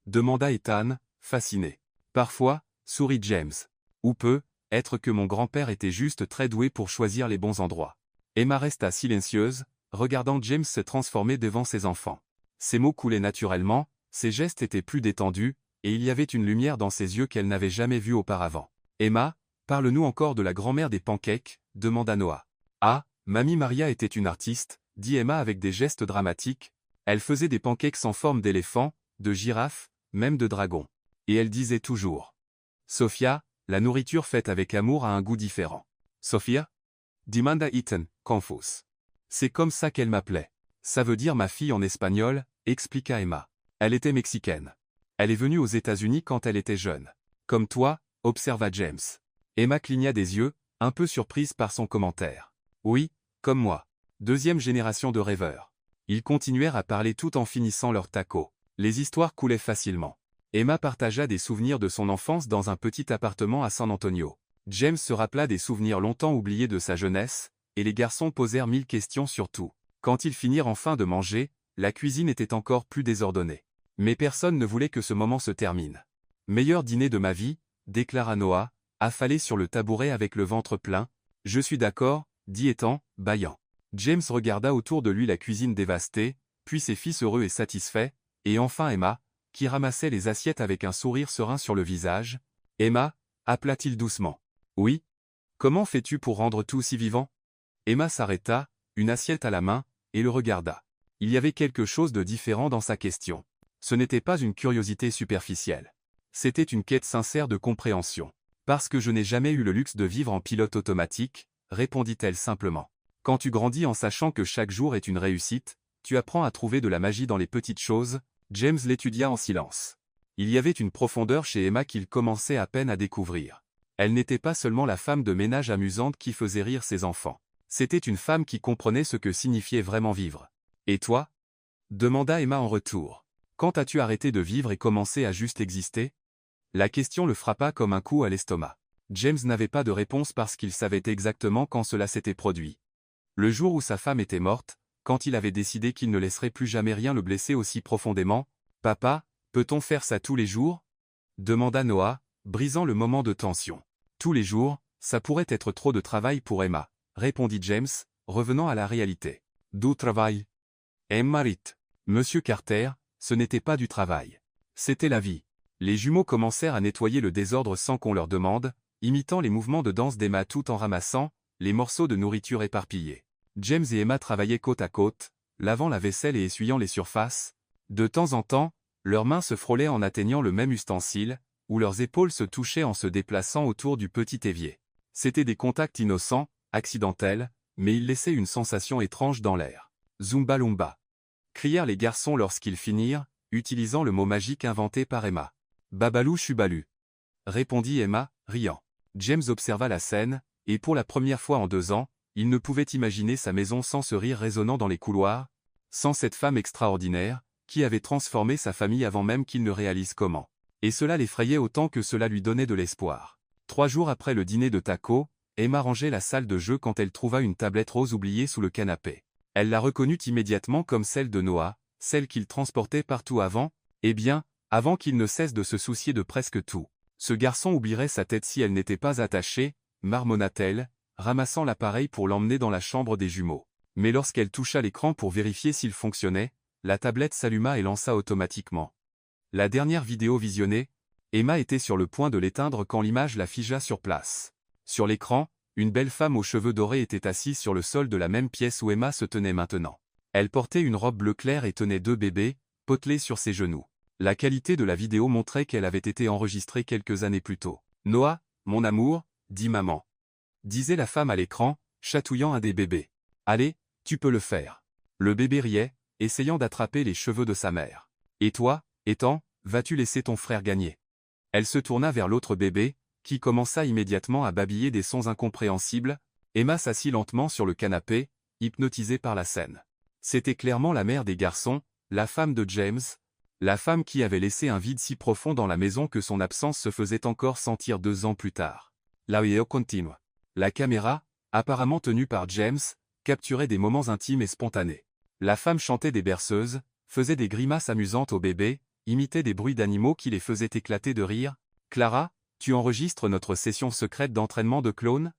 demanda Ethan, fasciné. « Parfois, » sourit James. « Ou peut-être que mon grand-père était juste très doué pour choisir les bons endroits. » Emma resta silencieuse, regardant James se transformer devant ses enfants. Ses mots coulaient naturellement, ses gestes étaient plus détendus, et il y avait une lumière dans ses yeux qu'elle n'avait jamais vue auparavant. « Emma, parle-nous encore de la grand-mère des pancakes » demanda Noah. « Ah, Mamie Maria était une artiste » dit Emma avec des gestes dramatiques. Elle faisait des pancakes en forme d'éléphant, de girafe, même de dragon. Et elle disait toujours. « Sophia, la nourriture faite avec amour a un goût différent. »« Sophia » demanda Ethan, confus. « C'est comme ça qu'elle m'appelait. Ça veut dire ma fille en espagnol, expliqua Emma. Elle était mexicaine. Elle est venue aux États-Unis quand elle était jeune. Comme toi, observa James. Emma cligna des yeux, un peu surprise par son commentaire. Oui, comme moi. Deuxième génération de rêveurs. Ils continuèrent à parler tout en finissant leur taco. Les histoires coulaient facilement. Emma partagea des souvenirs de son enfance dans un petit appartement à San Antonio. James se rappela des souvenirs longtemps oubliés de sa jeunesse, et les garçons posèrent 1000 questions sur tout. Quand ils finirent enfin de manger, la cuisine était encore plus désordonnée. Mais personne ne voulait que ce moment se termine. « Meilleur dîner de ma vie » déclara Noah, affalé sur le tabouret avec le ventre plein. « Je suis d'accord » dit Ethan, bâillant. James regarda autour de lui la cuisine dévastée, puis ses fils heureux et satisfaits, et enfin Emma, qui ramassait les assiettes avec un sourire serein sur le visage. « Emma » appela-t-il doucement. « Oui. Comment fais-tu pour rendre tout si vivant » Emma s'arrêta, une assiette à la main, et le regarda. Il y avait quelque chose de différent dans sa question. Ce n'était pas une curiosité superficielle. C'était une quête sincère de compréhension. « Parce que je n'ai jamais eu le luxe de vivre en pilote automatique » répondit-elle simplement. Quand tu grandis en sachant que chaque jour est une réussite, tu apprends à trouver de la magie dans les petites choses. James l'étudia en silence. Il y avait une profondeur chez Emma qu'il commençait à peine à découvrir. Elle n'était pas seulement la femme de ménage amusante qui faisait rire ses enfants. C'était une femme qui comprenait ce que signifiait vraiment vivre. Et toi? Demanda Emma en retour. Quand as-tu arrêté de vivre et commencé à juste exister? La question le frappa comme un coup à l'estomac. James n'avait pas de réponse parce qu'il savait exactement quand cela s'était produit. Le jour où sa femme était morte, quand il avait décidé qu'il ne laisserait plus jamais rien le blesser aussi profondément. Papa, peut-on faire ça tous les jours? Demanda Noah, brisant le moment de tension. Tous les jours, ça pourrait être trop de travail pour Emma, répondit James, revenant à la réalité. Du travail? Emma rit. Monsieur Carter, ce n'était pas du travail. C'était la vie. Les jumeaux commencèrent à nettoyer le désordre sans qu'on leur demande, imitant les mouvements de danse d'Emma tout en ramassant les morceaux de nourriture éparpillés. James et Emma travaillaient côte à côte, lavant la vaisselle et essuyant les surfaces. De temps en temps, leurs mains se frôlaient en atteignant le même ustensile, ou leurs épaules se touchaient en se déplaçant autour du petit évier. C'étaient des contacts innocents, accidentels, mais ils laissaient une sensation étrange dans l'air. Zumba Lumba. Crièrent les garçons lorsqu'ils finirent, utilisant le mot magique inventé par Emma. Babalou Chubalu. Répondit Emma, riant. James observa la scène, et pour la première fois en 2 ans, il ne pouvait imaginer sa maison sans ce rire résonnant dans les couloirs, sans cette femme extraordinaire, qui avait transformé sa famille avant même qu'il ne réalise comment. Et cela l'effrayait autant que cela lui donnait de l'espoir. 3 jours après le dîner de taco, Emma rangeait la salle de jeu quand elle trouva une tablette rose oubliée sous le canapé. Elle la reconnut immédiatement comme celle de Noah, celle qu'il transportait partout avant, avant qu'il ne cesse de se soucier de presque tout. Ce garçon oublierait sa tête si elle n'était pas attachée, marmonna-t-elle, ramassant l'appareil pour l'emmener dans la chambre des jumeaux. Mais lorsqu'elle toucha l'écran pour vérifier s'il fonctionnait, la tablette s'alluma et lança automatiquement. La dernière vidéo visionnée, Emma était sur le point de l'éteindre quand l'image la figea sur place. Sur l'écran, une belle femme aux cheveux dorés était assise sur le sol de la même pièce où Emma se tenait maintenant. Elle portait une robe bleu clair et tenait 2 bébés, potelés sur ses genoux. La qualité de la vidéo montrait qu'elle avait été enregistrée quelques années plus tôt. « Noah, mon amour, dit maman. » disait la femme à l'écran, chatouillant un des bébés. « Allez, tu peux le faire. » Le bébé riait, essayant d'attraper les cheveux de sa mère. « Et toi, Ethan, vas-tu laisser ton frère gagner ?» Elle se tourna vers l'autre bébé, qui commença immédiatement à babiller des sons incompréhensibles. Emma s'assit lentement sur le canapé, hypnotisée par la scène. C'était clairement la mère des garçons, la femme de James, la femme qui avait laissé un vide si profond dans la maison que son absence se faisait encore sentir 2 ans plus tard. La vidéo continue. La caméra, apparemment tenue par James, capturait des moments intimes et spontanés. La femme chantait des berceuses, faisait des grimaces amusantes aux bébés, imitait des bruits d'animaux qui les faisaient éclater de rire. « Clara, tu enregistres notre session secrète d'entraînement de clown ?»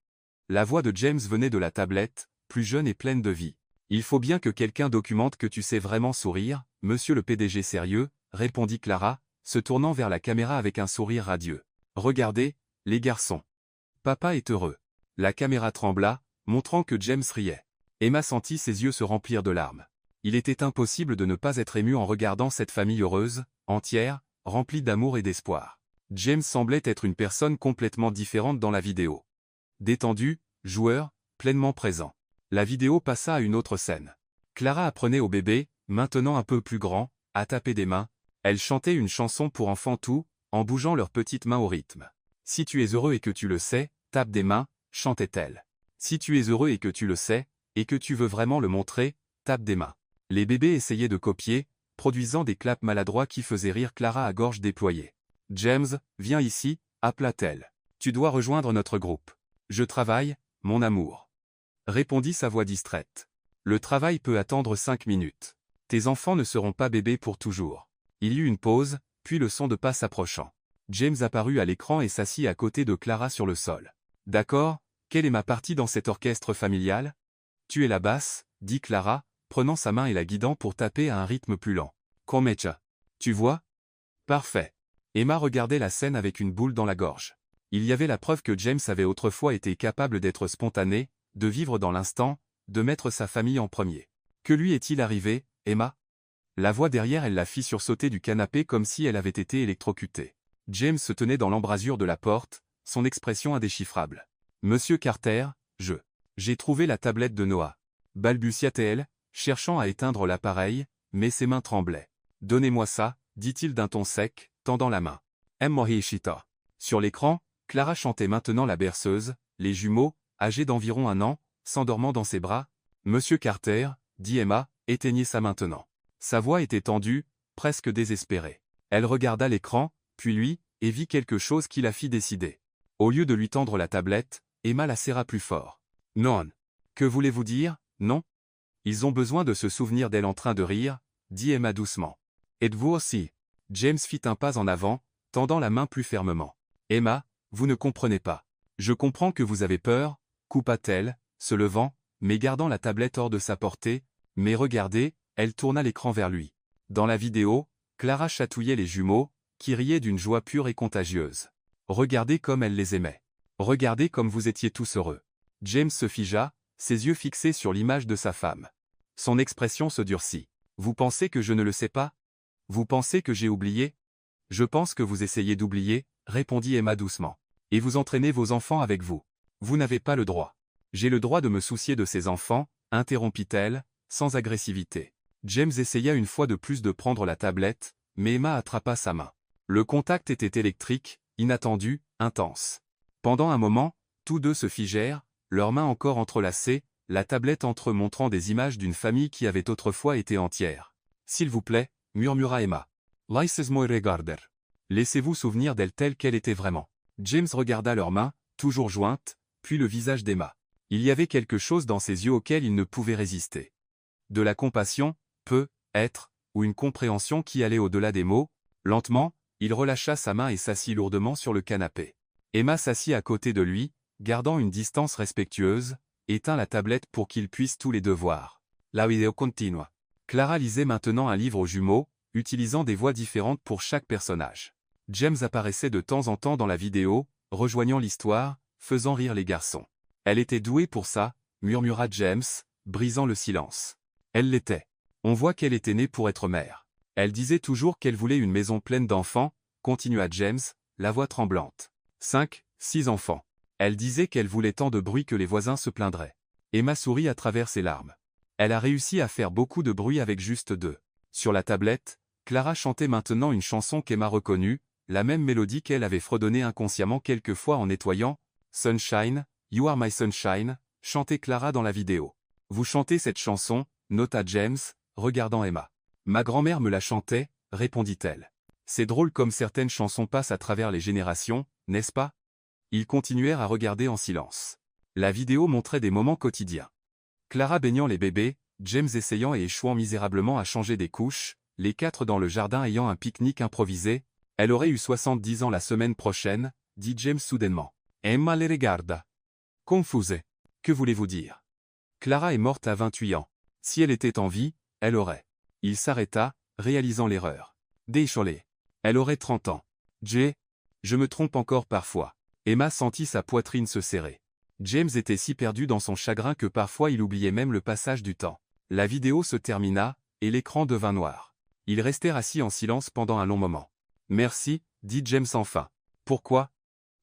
La voix de James venait de la tablette, plus jeune et pleine de vie. « Il faut bien que quelqu'un documente que tu sais vraiment sourire, monsieur le PDG sérieux, » répondit Clara, se tournant vers la caméra avec un sourire radieux. « Regardez, les garçons. Papa est heureux. » La caméra trembla, montrant que James riait. Emma sentit ses yeux se remplir de larmes. Il était impossible de ne pas être ému en regardant cette famille heureuse, entière, remplie d'amour et d'espoir. James semblait être une personne complètement différente dans la vidéo. Détendu, joueur, pleinement présent. La vidéo passa à une autre scène. Clara apprenait au bébé, maintenant un peu plus grand, à taper des mains. Elle chantait une chanson pour enfants tout, en bougeant leurs petites mains au rythme. « Si tu es heureux et que tu le sais, tape des mains », chantait-elle. « Si tu es heureux et que tu le sais, et que tu veux vraiment le montrer, tape des mains. » Les bébés essayaient de copier, produisant des claps maladroits qui faisaient rire Clara à gorge déployée. « James, viens ici, » appela-t-elle. « Tu dois rejoindre notre groupe. »« Je travaille, mon amour. » répondit sa voix distraite. « Le travail peut attendre 5 minutes. Tes enfants ne seront pas bébés pour toujours. » Il y eut une pause, puis le son de pas s'approchant. James apparut à l'écran et s'assit à côté de Clara sur le sol. « D'accord, quelle est ma partie dans cet orchestre familial ? » « Tu es la basse, » dit Clara, prenant sa main et la guidant pour taper à un rythme plus lent. « Comecha. Tu vois ? Parfait. » Emma regardait la scène avec une boule dans la gorge. Il y avait la preuve que James avait autrefois été capable d'être spontané, de vivre dans l'instant, de mettre sa famille en premier. Que lui est-il arrivé, Emma ? La voix derrière elle la fit sursauter du canapé comme si elle avait été électrocutée. James se tenait dans l'embrasure de la porte, son expression indéchiffrable. « Monsieur Carter, j'ai trouvé la tablette de Noah. » balbutia-t-elle, cherchant à éteindre l'appareil, mais ses mains tremblaient. « Donnez-moi ça, » dit-il d'un ton sec, tendant la main. Mohishita. Sur l'écran, Clara chantait maintenant la berceuse, les jumeaux, âgés d'environ 1 an, s'endormant dans ses bras. « Monsieur Carter, dit Emma, éteignez ça maintenant. » Sa voix était tendue, presque désespérée. Elle regarda l'écran, puis lui, et vit quelque chose qui la fit décider. Au lieu de lui tendre la tablette, Emma la serra plus fort. « Non. Que voulez-vous dire, non? Ils ont besoin de se souvenir d'elle en train de rire, dit Emma doucement. Êtes-vous aussi? » James fit un pas en avant, tendant la main plus fermement. « Emma, vous ne comprenez pas. Je comprends que vous avez peur, coupa-t-elle, se levant, mais gardant la tablette hors de sa portée. Mais regardez, elle tourna l'écran vers lui. Dans la vidéo, Clara chatouillait les jumeaux, qui riaient d'une joie pure et contagieuse. Regardez comme elle les aimait. Regardez comme vous étiez tous heureux. James se figea, ses yeux fixés sur l'image de sa femme. Son expression se durcit. Vous pensez que je ne le sais pas? Vous pensez que j'ai oublié? Je pense que vous essayez d'oublier, répondit Emma doucement. Et vous entraînez vos enfants avec vous. Vous n'avez pas le droit. J'ai le droit de me soucier de ces enfants, interrompit-elle, sans agressivité. James essaya une fois de plus de prendre la tablette, mais Emma attrapa sa main. Le contact était électrique, inattendu, intense. Pendant un moment, tous deux se figèrent, leurs mains encore entrelacées, la tablette entre eux montrant des images d'une famille qui avait autrefois été entière. « S'il vous plaît, » murmura Emma. « Laissez-moi regarder. » Laissez-vous souvenir d'elle telle qu'elle était vraiment. James regarda leurs mains, toujours jointes, puis le visage d'Emma. Il y avait quelque chose dans ses yeux auquel il ne pouvait résister. De la compassion, peut-être, ou une compréhension qui allait au-delà des mots. Lentement, il relâcha sa main et s'assit lourdement sur le canapé. Emma s'assit à côté de lui, gardant une distance respectueuse, éteint la tablette pour qu'ils puissent tous les deux voir. La vidéo continua. Clara lisait maintenant un livre aux jumeaux, utilisant des voix différentes pour chaque personnage. James apparaissait de temps en temps dans la vidéo, rejoignant l'histoire, faisant rire les garçons. Elle était douée pour ça, murmura James, brisant le silence. Elle l'était. On voit qu'elle était née pour être mère. Elle disait toujours qu'elle voulait une maison pleine d'enfants, continua James, la voix tremblante. 5, 6 enfants. Elle disait qu'elle voulait tant de bruit que les voisins se plaindraient. Emma sourit à travers ses larmes. Elle a réussi à faire beaucoup de bruit avec juste 2. Sur la tablette, Clara chantait maintenant une chanson qu'Emma reconnut, la même mélodie qu'elle avait fredonnée inconsciemment quelquefois en nettoyant. Sunshine, You Are My Sunshine, chantait Clara dans la vidéo. Vous chantez cette chanson, nota James, regardant Emma. Ma grand-mère me la chantait, répondit-elle. C'est drôle comme certaines chansons passent à travers les générations, n'est-ce pas? Ils continuèrent à regarder en silence. La vidéo montrait des moments quotidiens. Clara baignant les bébés, James essayant et échouant misérablement à changer des couches, les 4 dans le jardin ayant un pique-nique improvisé. Elle aurait eu 70 ans la semaine prochaine, dit James soudainement. Emma les regarda. Confuse. Que voulez-vous dire? Clara est morte à 28 ans. Si elle était en vie, elle aurait. Il s'arrêta, réalisant l'erreur. Décholé. Elle aurait 30 ans. Je me trompe encore parfois. Emma sentit sa poitrine se serrer. James était si perdu dans son chagrin que parfois il oubliait même le passage du temps. La vidéo se termina, et l'écran devint noir. Ils restèrent assis en silence pendant un long moment. Merci, dit James enfin. Pourquoi?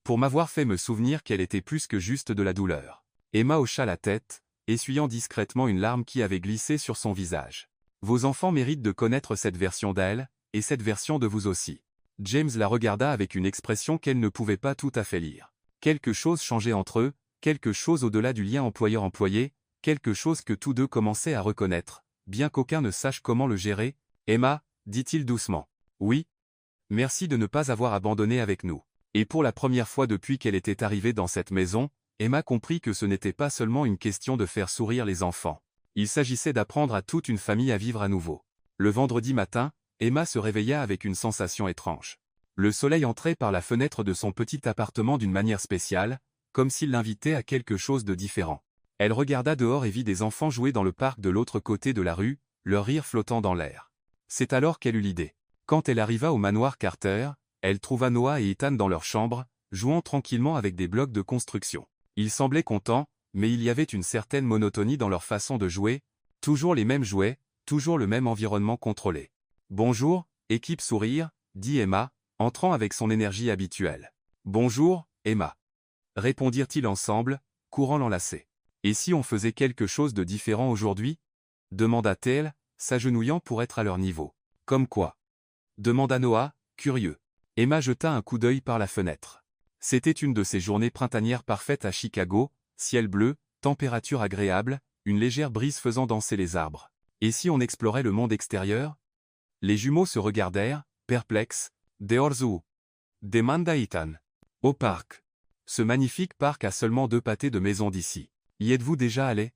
Pour m'avoir fait me souvenir qu'elle était plus que juste de la douleur. Emma hocha la tête, essuyant discrètement une larme qui avait glissé sur son visage. Vos enfants méritent de connaître cette version d'elle, et cette version de vous aussi. James la regarda avec une expression qu'elle ne pouvait pas tout à fait lire. Quelque chose changeait entre eux, quelque chose au-delà du lien employeur-employé, quelque chose que tous deux commençaient à reconnaître, bien qu'aucun ne sache comment le gérer. Emma, dit-il doucement. Oui. Merci de ne pas avoir abandonné avec nous. Et pour la première fois depuis qu'elle était arrivée dans cette maison, Emma comprit que ce n'était pas seulement une question de faire sourire les enfants. Il s'agissait d'apprendre à toute une famille à vivre à nouveau. Le vendredi matin, Emma se réveilla avec une sensation étrange. Le soleil entrait par la fenêtre de son petit appartement d'une manière spéciale, comme s'il l'invitait à quelque chose de différent. Elle regarda dehors et vit des enfants jouer dans le parc de l'autre côté de la rue, leur rire flottant dans l'air. C'est alors qu'elle eut l'idée. Quand elle arriva au manoir Carter, elle trouva Noah et Ethan dans leur chambre, jouant tranquillement avec des blocs de construction. Ils semblaient contents, mais il y avait une certaine monotonie dans leur façon de jouer, toujours les mêmes jouets, toujours le même environnement contrôlé. « Bonjour, équipe sourire », dit Emma, entrant avec son énergie habituelle. « Bonjour, Emma », répondirent-ils ensemble, courant l'enlacer. « Et si on faisait quelque chose de différent aujourd'hui » demanda-t-elle, s'agenouillant pour être à leur niveau. « Comme quoi » demanda Noah, curieux. Emma jeta un coup d'œil par la fenêtre. C'était une de ces journées printanières parfaites à Chicago, ciel bleu, température agréable, une légère brise faisant danser les arbres. Et si on explorait le monde extérieur? Les jumeaux se regardèrent, perplexes. Deorzu. Demanda Ethan. Au parc. Ce magnifique parc a seulement 2 pâtés de maison d'ici. Y êtes-vous déjà allé?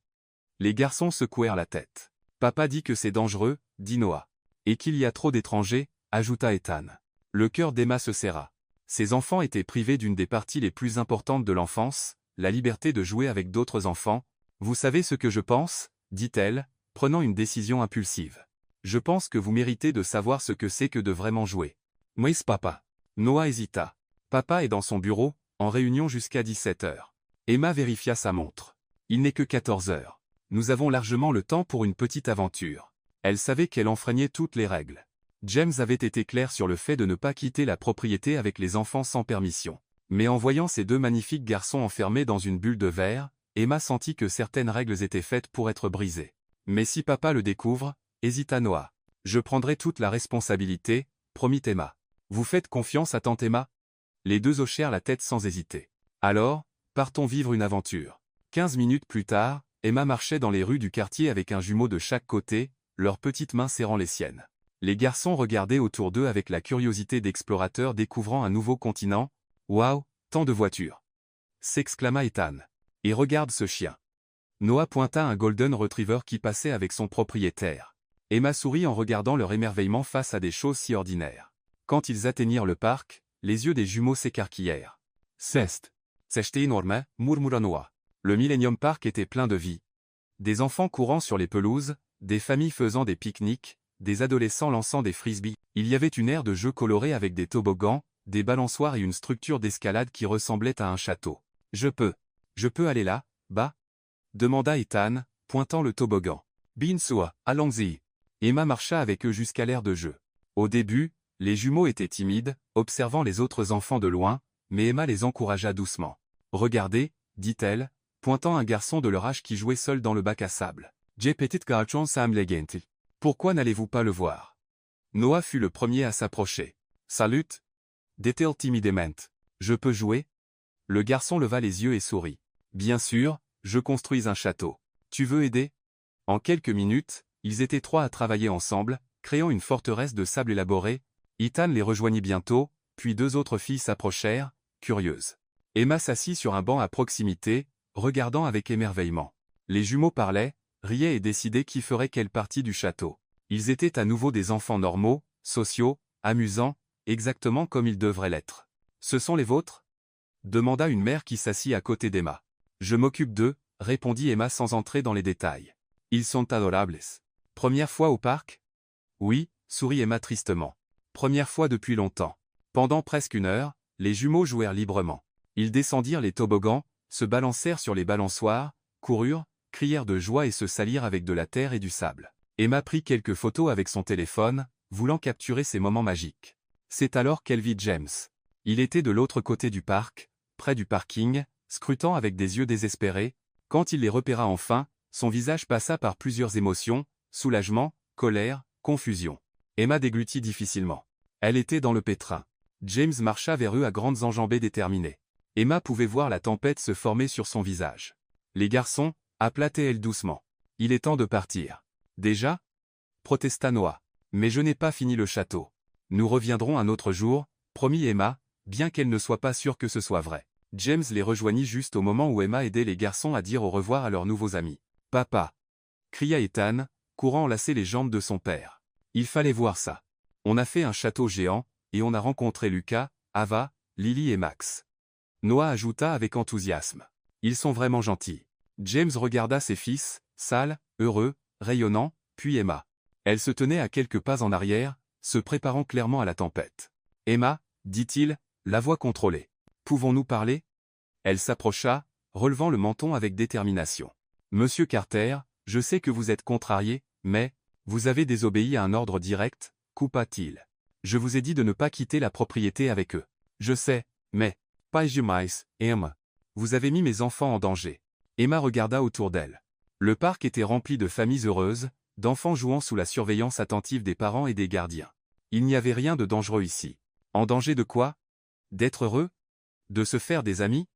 Les garçons secouèrent la tête. Papa dit que c'est dangereux, dit Noah. Et qu'il y a trop d'étrangers, ajouta Ethan. Le cœur d'Emma se serra. Ses enfants étaient privés d'une des parties les plus importantes de l'enfance, la liberté de jouer avec d'autres enfants. Vous savez ce que je pense, dit-elle, prenant une décision impulsive. Je pense que vous méritez de savoir ce que c'est que de vraiment jouer. Mais papa. Noah hésita. Papa est dans son bureau, en réunion jusqu'à 17 heures. Emma vérifia sa montre. Il n'est que 14 heures. Nous avons largement le temps pour une petite aventure. Elle savait qu'elle enfreignait toutes les règles. James avait été clair sur le fait de ne pas quitter la propriété avec les enfants sans permission. Mais en voyant ces 2 magnifiques garçons enfermés dans une bulle de verre, Emma sentit que certaines règles étaient faites pour être brisées. Mais si papa le découvre, hésita Noah. Je prendrai toute la responsabilité, promit Emma. Vous faites confiance à tante Emma? Les 2 hochèrent la tête sans hésiter. Alors, partons vivre une aventure. 15 minutes plus tard, Emma marchait dans les rues du quartier avec un jumeau de chaque côté, leurs petites mains serrant les siennes. Les garçons regardaient autour d'eux avec la curiosité d'explorateurs découvrant un nouveau continent. « Waouh, tant de voitures !» s'exclama Ethan. « Et regarde ce chien !» Noah pointa un Golden Retriever qui passait avec son propriétaire. Emma sourit en regardant leur émerveillement face à des choses si ordinaires. Quand ils atteignirent le parc, les yeux des jumeaux s'écarquillèrent. « C'est énorme, murmura Noah. Le Millennium Park était plein de vie. Des enfants courant sur les pelouses, des familles faisant des pique-niques, des adolescents lançant des frisbees. Il y avait une aire de jeu colorée avec des toboggans, des balançoires et une structure d'escalade qui ressemblait à un château. « Je peux aller là, bas ?» demanda Ethan, pointant le toboggan. « Bien sûr, allons-y. » Emma marcha avec eux jusqu'à l'aire de jeu. Au début, les jumeaux étaient timides, observant les autres enfants de loin, mais Emma les encouragea doucement. « Regardez, » dit-elle, pointant un garçon de leur âge qui jouait seul dans le bac à sable. « J'ai petit garçon Sam Legenti. Pourquoi n'allez-vous pas le voir ?» Noah fut le premier à s'approcher. « Salut !» dit-il timidement. « Je peux jouer ?» Le garçon leva les yeux et sourit. « Bien sûr, je construis un château. Tu veux aider ?» En quelques minutes, ils étaient 3 à travailler ensemble, créant une forteresse de sable élaborée. Ethan les rejoignit bientôt, puis 2 autres filles s'approchèrent, curieuses. Emma s'assit sur un banc à proximité, regardant avec émerveillement. Les jumeaux parlaient, riaient et décidaient qui ferait quelle partie du château. Ils étaient à nouveau des enfants normaux, sociaux, amusants, exactement comme ils devraient l'être. « Ce sont les vôtres ?» demanda une mère qui s'assit à côté d'Emma. « Je m'occupe d'eux », répondit Emma sans entrer dans les détails. « Ils sont adorables. » Première fois au parc? Oui, sourit Emma tristement. Première fois depuis longtemps. Pendant presque 1 heure, les jumeaux jouèrent librement. Ils descendirent les toboggans, se balancèrent sur les balançoires, coururent, crièrent de joie et se salirent avec de la terre et du sable. Emma prit quelques photos avec son téléphone, voulant capturer ces moments magiques. C'est alors qu'elle vit James. Il était de l'autre côté du parc, près du parking, scrutant avec des yeux désespérés. Quand il les repéra enfin, son visage passa par plusieurs émotions, soulagement, colère, confusion. Emma déglutit difficilement. Elle était dans le pétrin. James marcha vers eux à grandes enjambées déterminées. Emma pouvait voir la tempête se former sur son visage. Les garçons, appela-t-elle doucement. Il est temps de partir. Déjà? Protesta Noah. Mais je n'ai pas fini le château. Nous reviendrons un autre jour, promit Emma, bien qu'elle ne soit pas sûre que ce soit vrai. James les rejoignit juste au moment où Emma aidait les garçons à dire au revoir à leurs nouveaux amis. « Papa !» cria Ethan, courant enlacer les jambes de son père. Il fallait voir ça. On a fait un château géant, et on a rencontré Lucas, Ava, Lily et Max. Noah ajouta avec enthousiasme. Ils sont vraiment gentils. James regarda ses fils, sales, heureux, rayonnants, puis Emma. Elle se tenait à quelques pas en arrière, se préparant clairement à la tempête. « Emma, » dit-il, la voix contrôlée. « Pouvons-nous parler ?» Elle s'approcha, relevant le menton avec détermination. « Monsieur Carter, je sais que vous êtes contrarié, mais, vous avez désobéi à un ordre direct, » coupa-t-il. « Je vous ai dit de ne pas quitter la propriété avec eux. Je sais, mais, pas jamais, Emma. Vous avez mis mes enfants en danger. » Emma regarda autour d'elle. Le parc était rempli de familles heureuses, d'enfants jouant sous la surveillance attentive des parents et des gardiens. Il n'y avait rien de dangereux ici. En danger de quoi? D'être heureux? De se faire des amis?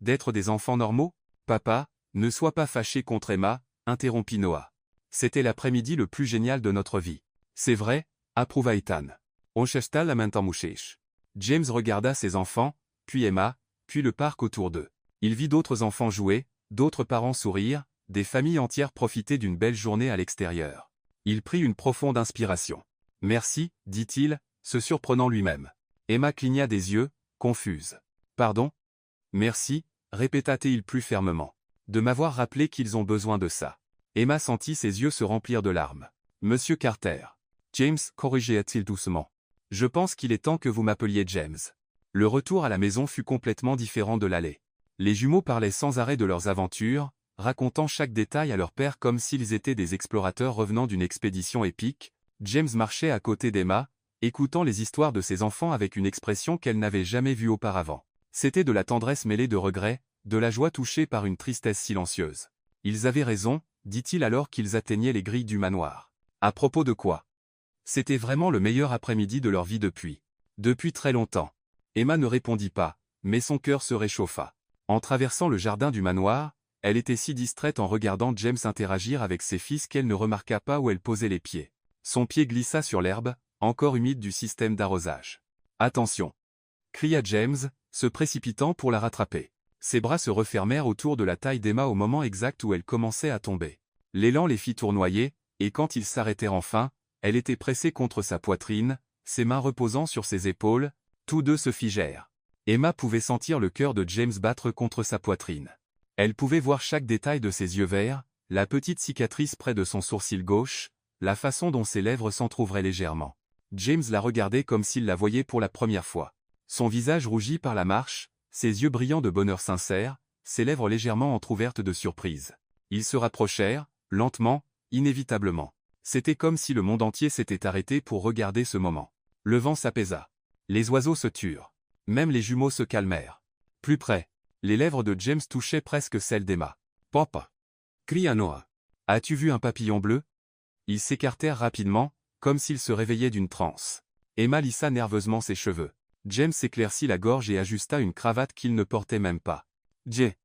D'être des enfants normaux? Papa, Ne sois pas fâché contre Emma, interrompit Noah. C'était l'après-midi le plus génial de notre vie. C'est vrai, approuva Ethan. On cherche la maintenant mouchèche. James regarda ses enfants, puis Emma, puis le parc autour d'eux. Il vit d'autres enfants jouer, d'autres parents sourire, des familles entières profiter d'une belle journée à l'extérieur. Il prit une profonde inspiration. Merci, dit-il, se surprenant lui-même. Emma cligna des yeux, confuse. Pardon? Merci, répéta-t-il plus fermement. De m'avoir rappelé qu'ils ont besoin de ça. Emma sentit ses yeux se remplir de larmes. Monsieur Carter. James, corrigea-t-il doucement. Je pense qu'il est temps que vous m'appeliez James. Le retour à la maison fut complètement différent de l'aller. Les jumeaux parlaient sans arrêt de leurs aventures, racontant chaque détail à leur père comme s'ils étaient des explorateurs revenant d'une expédition épique. James marchait à côté d'Emma, écoutant les histoires de ses enfants avec une expression qu'elle n'avait jamais vue auparavant. C'était de la tendresse mêlée de regret, de la joie touchée par une tristesse silencieuse. Ils avaient raison, dit-il alors qu'ils atteignaient les grilles du manoir. À propos de quoi? C'était vraiment le meilleur après-midi de leur vie depuis très longtemps. Emma ne répondit pas, mais son cœur se réchauffa. En traversant le jardin du manoir, elle était si distraite en regardant James interagir avec ses fils qu'elle ne remarqua pas où elle posait les pieds. Son pied glissa sur l'herbe, encore humide du système d'arrosage. « Attention !» cria James, se précipitant pour la rattraper. Ses bras se refermèrent autour de la taille d'Emma au moment exact où elle commençait à tomber. L'élan les fit tournoyer, et quand ils s'arrêtèrent enfin, elle était pressée contre sa poitrine, ses mains reposant sur ses épaules, tous deux se figèrent. Emma pouvait sentir le cœur de James battre contre sa poitrine. Elle pouvait voir chaque détail de ses yeux verts, la petite cicatrice près de son sourcil gauche, la façon dont ses lèvres s'entr'ouvraient légèrement. James la regardait comme s'il la voyait pour la première fois. Son visage rougi par la marche, ses yeux brillants de bonheur sincère, ses lèvres légèrement entr'ouvertes de surprise. Ils se rapprochèrent, lentement, inévitablement. C'était comme si le monde entier s'était arrêté pour regarder ce moment. Le vent s'apaisa. Les oiseaux se turent. Même les jumeaux se calmèrent. Plus près, les lèvres de James touchaient presque celles d'Emma. « Papa !» cria Noah. « As-tu vu un papillon bleu ?» Ils s'écartèrent rapidement, comme s'ils se réveillaient d'une transe. Emma lissa nerveusement ses cheveux. James s'éclaircit la gorge et ajusta une cravate qu'il ne portait même pas. « Jay,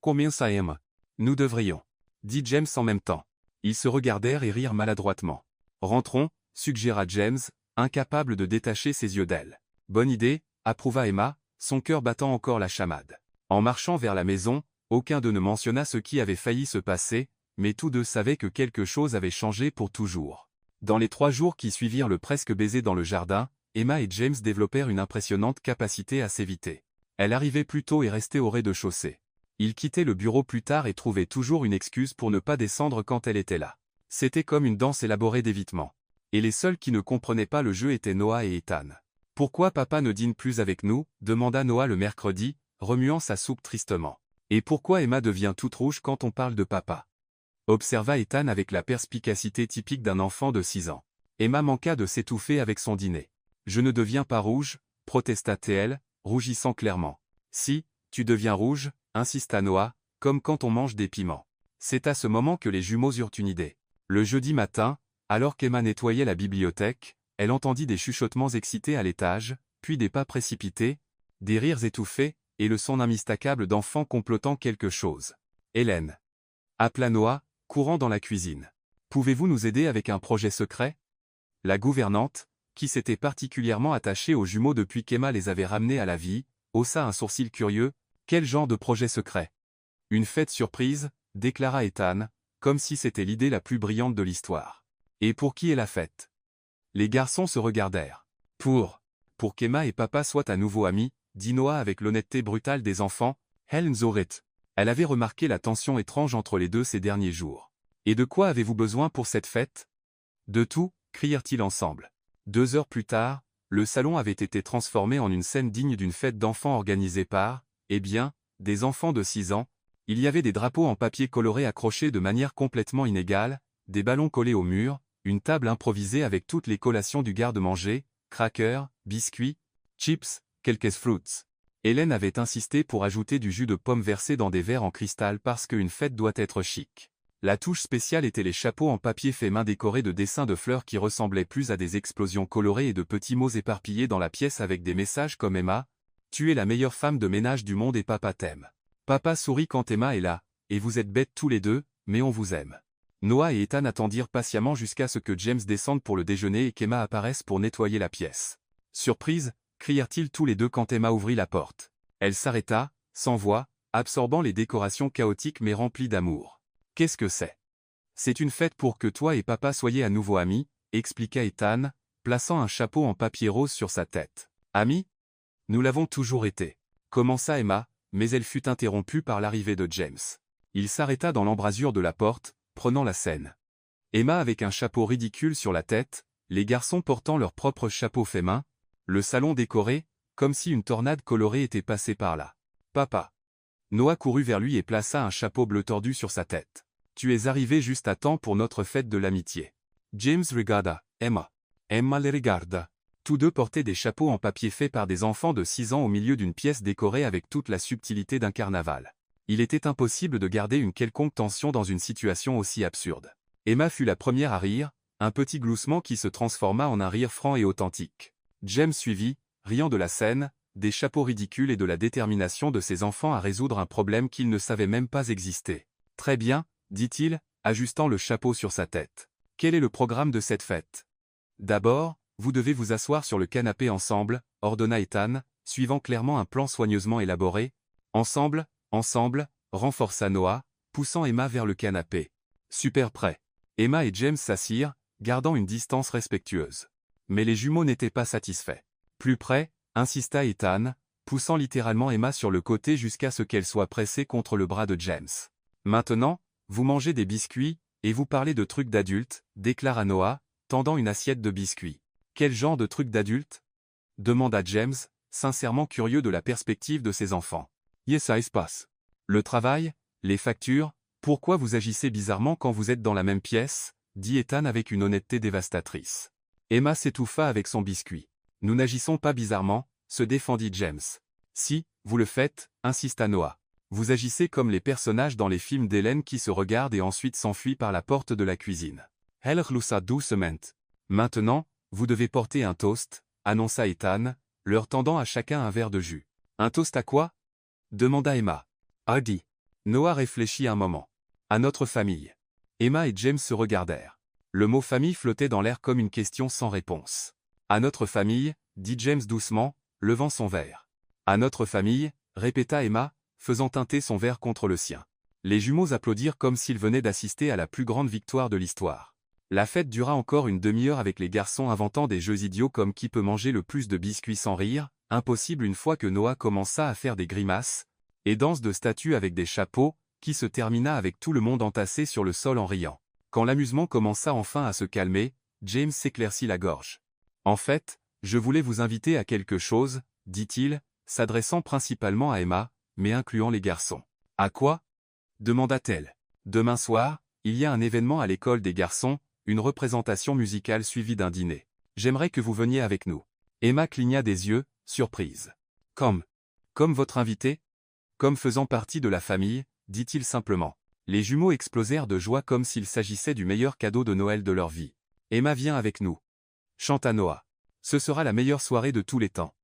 combien ça Emma ?»« Nous devrions. » dit James en même temps. Ils se regardèrent et rirent maladroitement. « Rentrons, » suggéra James, incapable de détacher ses yeux d'elle. « Bonne idée, » approuva Emma, son cœur battant encore la chamade. En marchant vers la maison, aucun d'eux ne mentionna ce qui avait failli se passer, mais tous deux savaient que quelque chose avait changé pour toujours. Dans les 3 jours qui suivirent le presque baiser dans le jardin, Emma et James développèrent une impressionnante capacité à s'éviter. Elle arrivait plus tôt et restait au rez-de-chaussée. Ils quittaient le bureau plus tard et trouvaient toujours une excuse pour ne pas descendre quand elle était là. C'était comme une danse élaborée d'évitement. Et les seuls qui ne comprenaient pas le jeu étaient Noah et Ethan. « Pourquoi papa ne dîne plus avec nous ?» demanda Noah le mercredi, remuant sa soupe tristement. « Et pourquoi Emma devient toute rouge quand on parle de papa ?» observa Ethan avec la perspicacité typique d'un enfant de 6 ans. Emma manqua de s'étouffer avec son dîner. « Je ne deviens pas rouge, » protesta-t-elle, rougissant clairement. « Si, tu deviens rouge, » insista Noah, comme quand on mange des piments. C'est à ce moment que les jumeaux eurent une idée. Le jeudi matin, alors qu'Emma nettoyait la bibliothèque, elle entendit des chuchotements excités à l'étage, puis des pas précipités, des rires étouffés, et le son immistakable d'enfants complotant quelque chose. « Hélène » appela Noah, courant dans la cuisine. « Pouvez-vous nous aider avec un projet secret ?» La gouvernante, qui s'était particulièrement attachée aux jumeaux depuis qu'Emma les avait ramenés à la vie, haussa un sourcil curieux. « Quel genre de projet secret ?»« Une fête surprise, » déclara Ethan, comme si c'était l'idée la plus brillante de l'histoire. « Et pour qui est la fête ?» Les garçons se regardèrent. « Pour qu'Emma et papa soient à nouveau amis, » dit Noah avec l'honnêteté brutale des enfants. Helen Zorit. Elle avait remarqué la tension étrange entre les deux ces derniers jours. « Et de quoi avez-vous besoin pour cette fête ?»« De tout » crièrent-ils ensemble. 2 heures plus tard, le salon avait été transformé en une scène digne d'une fête d'enfants organisée par, des enfants de 6 ans. Il y avait des drapeaux en papier coloré accrochés de manière complètement inégale, des ballons collés au mur, une table improvisée avec toutes les collations du garde-manger, crackers, biscuits, chips, quelques fruits. Hélène avait insisté pour ajouter du jus de pomme versé dans des verres en cristal parce qu'une fête doit être chic. La touche spéciale était les chapeaux en papier fait main décorés de dessins de fleurs qui ressemblaient plus à des explosions colorées et de petits mots éparpillés dans la pièce avec des messages comme Emma, tu es la meilleure femme de ménage du monde et papa t'aime. Papa sourit quand Emma est là, et vous êtes bêtes tous les deux, mais on vous aime. Noah et Ethan attendirent patiemment jusqu'à ce que James descende pour le déjeuner et qu'Emma apparaisse pour nettoyer la pièce. Surprise, crièrent-ils tous les deux quand Emma ouvrit la porte. Elle s'arrêta, sans voix, absorbant les décorations chaotiques mais remplies d'amour. « Qu'est-ce que c'est ? » « C'est une fête pour que toi et papa soyez à nouveau amis, » expliqua Ethan, plaçant un chapeau en papier rose sur sa tête. « Amis ? Nous l'avons toujours été. » commença Emma, mais elle fut interrompue par l'arrivée de James. Il s'arrêta dans l'embrasure de la porte, prenant la scène. Emma avec un chapeau ridicule sur la tête, les garçons portant leurs propres chapeaux faits main, le salon décoré, comme si une tornade colorée était passée par là. « Papa !» Noah courut vers lui et plaça un chapeau bleu tordu sur sa tête. « Tu es arrivé juste à temps pour notre fête de l'amitié. » James regarda Emma. Emma les regarda. Tous deux portaient des chapeaux en papier faits par des enfants de 6 ans au milieu d'une pièce décorée avec toute la subtilité d'un carnaval. Il était impossible de garder une quelconque tension dans une situation aussi absurde. Emma fut la première à rire, un petit gloussement qui se transforma en un rire franc et authentique. James suivit, riant de la scène, des chapeaux ridicules et de la détermination de ses enfants à résoudre un problème qu'ils ne savaient même pas exister. « Très bien, » dit-il, ajustant le chapeau sur sa tête. « Quel est le programme de cette fête ? » « D'abord, vous devez vous asseoir sur le canapé ensemble, » ordonna Ethan, suivant clairement un plan soigneusement élaboré. « Ensemble, ensemble, » renforça Noah, poussant Emma vers le canapé. « Super prêt. » Emma et James s'assirent, gardant une distance respectueuse. Mais les jumeaux n'étaient pas satisfaits. « Plus près » insista Ethan, poussant littéralement Emma sur le côté jusqu'à ce qu'elle soit pressée contre le bras de James. « Maintenant, vous mangez des biscuits, et vous parlez de trucs d'adultes, » déclara Noah, tendant une assiette de biscuits. « Quel genre de trucs d'adultes » demanda James, sincèrement curieux de la perspective de ses enfants. « Yes, ça se passe. Le travail, les factures, pourquoi vous agissez bizarrement quand vous êtes dans la même pièce » dit Ethan avec une honnêteté dévastatrice. Emma s'étouffa avec son biscuit. « Nous n'agissons pas bizarrement, » se défendit James. « Si, vous le faites, » insista Noah. « Vous agissez comme les personnages dans les films d'Hélène qui se regardent et ensuite s'enfuient par la porte de la cuisine. » Elle gloussa doucement. « Maintenant, vous devez porter un toast, » annonça Ethan, leur tendant à chacun un verre de jus. « Un toast à quoi » demanda Emma. « Hardy. » Noah réfléchit un moment. « À notre famille. » Emma et James se regardèrent. Le mot famille flottait dans l'air comme une question sans réponse. « À notre famille, » dit James doucement, levant son verre. « À notre famille, » répéta Emma, faisant teinter son verre contre le sien. Les jumeaux applaudirent comme s'ils venaient d'assister à la plus grande victoire de l'histoire. La fête dura encore une demi-heure avec les garçons inventant des jeux idiots comme qui peut manger le plus de biscuits sans rire, impossible une fois que Noah commença à faire des grimaces, et danse de statues avec des chapeaux, qui se termina avec tout le monde entassé sur le sol en riant. Quand l'amusement commença enfin à se calmer, James s'éclaircit la gorge. « En fait, je voulais vous inviter à quelque chose, » dit-il, s'adressant principalement à Emma, mais incluant les garçons. « À quoi » demanda-t-elle. « Demain soir, il y a un événement à l'école des garçons, une représentation musicale suivie d'un dîner. J'aimerais que vous veniez avec nous. » Emma cligna des yeux, surprise. « Comme votre invité ? Comme faisant partie de la famille, » dit-il simplement. Les jumeaux explosèrent de joie comme s'il s'agissait du meilleur cadeau de Noël de leur vie. « Emma vient avec nous. » chanta Noah. « Ce sera la meilleure soirée de tous les temps. »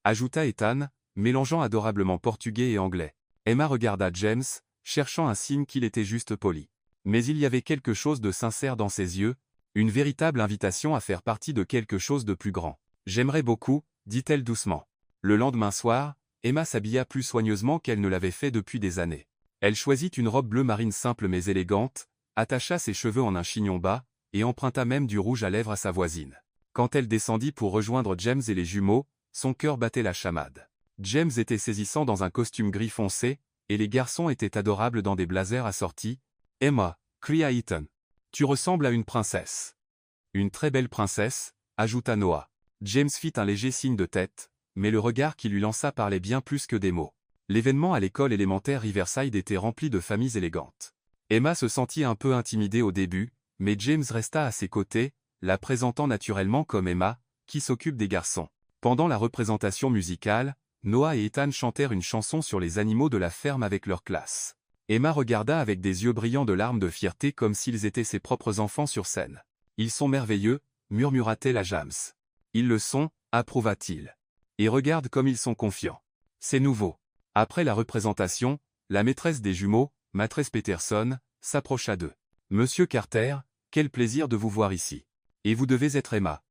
ajouta Ethan, mélangeant adorablement portugais et anglais. Emma regarda James, cherchant un signe qu'il était juste poli. Mais il y avait quelque chose de sincère dans ses yeux, une véritable invitation à faire partie de quelque chose de plus grand. « J'aimerais beaucoup, » dit-elle doucement. Le lendemain soir, Emma s'habilla plus soigneusement qu'elle ne l'avait fait depuis des années. Elle choisit une robe bleu marine simple mais élégante, attacha ses cheveux en un chignon bas, et emprunta même du rouge à lèvres à sa voisine. Quand elle descendit pour rejoindre James et les jumeaux, son cœur battait la chamade. James était saisissant dans un costume gris foncé, et les garçons étaient adorables dans des blazers assortis. « Emma, » cria Ethan. « Tu ressembles à une princesse. »« Une très belle princesse, » ajouta Noah. James fit un léger signe de tête, mais le regard qu'il lui lança parlait bien plus que des mots. L'événement à l'école élémentaire Riverside était rempli de familles élégantes. Emma se sentit un peu intimidée au début, mais James resta à ses côtés, la présentant naturellement comme Emma, qui s'occupe des garçons. Pendant la représentation musicale, Noah et Ethan chantèrent une chanson sur les animaux de la ferme avec leur classe. Emma regarda avec des yeux brillants de larmes de fierté comme s'ils étaient ses propres enfants sur scène. « Ils sont merveilleux, » murmura-t-elle à James. « Ils le sont, » approuva-t-il. « Et regarde comme ils sont confiants. C'est nouveau. » Après la représentation, la maîtresse des jumeaux, maîtresse Peterson, s'approcha d'eux. « Monsieur Carter, quel plaisir de vous voir ici. Et vous devez être Emma. »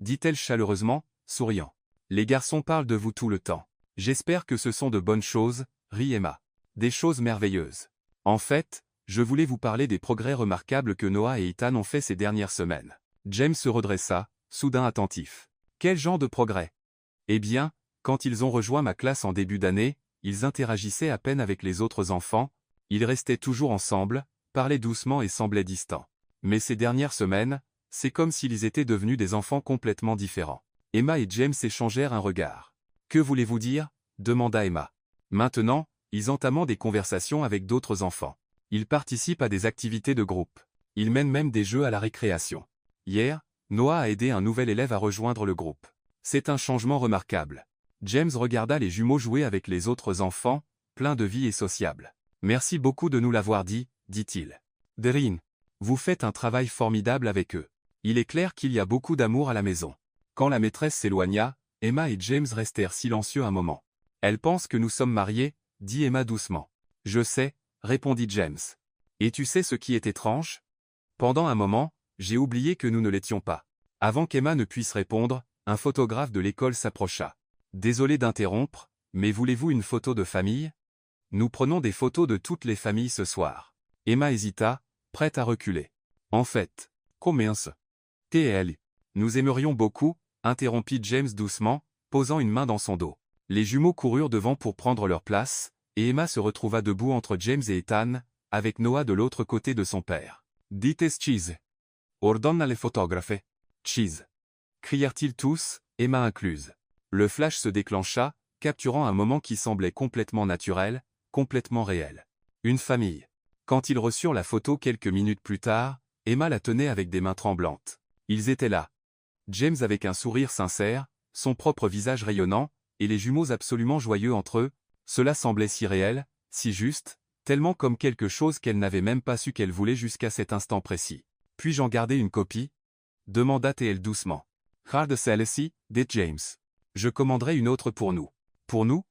dit-elle chaleureusement, souriant. « Les garçons parlent de vous tout le temps. J'espère que ce sont de bonnes choses, » rit Emma. « Des choses merveilleuses. En fait, je voulais vous parler des progrès remarquables que Noah et Ethan ont fait ces dernières semaines. » James se redressa, soudain attentif. « Quel genre de progrès ? » « Eh bien, quand ils ont rejoint ma classe en début d'année, ils interagissaient à peine avec les autres enfants, ils restaient toujours ensemble, parlaient doucement et semblaient distants. Mais ces dernières semaines, c'est comme s'ils étaient devenus des enfants complètement différents. » Emma et James échangèrent un regard. « Que voulez-vous dire ? » demanda Emma. « Maintenant, ils entament des conversations avec d'autres enfants. Ils participent à des activités de groupe. Ils mènent même des jeux à la récréation. Hier, Noah a aidé un nouvel élève à rejoindre le groupe. C'est un changement remarquable. » James regarda les jumeaux jouer avec les autres enfants, pleins de vie et sociables. « Merci beaucoup de nous l'avoir dit, » dit-il. « Deryn, vous faites un travail formidable avec eux. Il est clair qu'il y a beaucoup d'amour à la maison. » Quand la maîtresse s'éloigna, Emma et James restèrent silencieux un moment. « Elle pense que nous sommes mariés, » dit Emma doucement. « Je sais, » répondit James. « Et tu sais ce qui est étrange ? Pendant un moment, j'ai oublié que nous ne l'étions pas. » Avant qu'Emma ne puisse répondre, un photographe de l'école s'approcha. « Désolé d'interrompre, mais voulez-vous une photo de famille ? Nous prenons des photos de toutes les familles ce soir. » Emma hésita, prête à reculer. « En fait, commence. TL. Nous aimerions beaucoup, » interrompit James doucement, posant une main dans son dos. Les jumeaux coururent devant pour prendre leur place, et Emma se retrouva debout entre James et Ethan, avec Noah de l'autre côté de son père. « Dites cheese. Ordonna les photographes. Cheese. » crièrent-ils tous, Emma incluse. Le flash se déclencha, capturant un moment qui semblait complètement naturel, complètement réel. Une famille. Quand ils reçurent la photo quelques minutes plus tard, Emma la tenait avec des mains tremblantes. Ils étaient là. James avec un sourire sincère, son propre visage rayonnant, et les jumeaux absolument joyeux entre eux. Cela semblait si réel, si juste, tellement comme quelque chose qu'elle n'avait même pas su qu'elle voulait jusqu'à cet instant précis. « Puis-je en garder une copie ? » demanda TL doucement. « Hard celle-ci, » dit James. « Je commanderai une autre pour nous. » « Pour nous ?»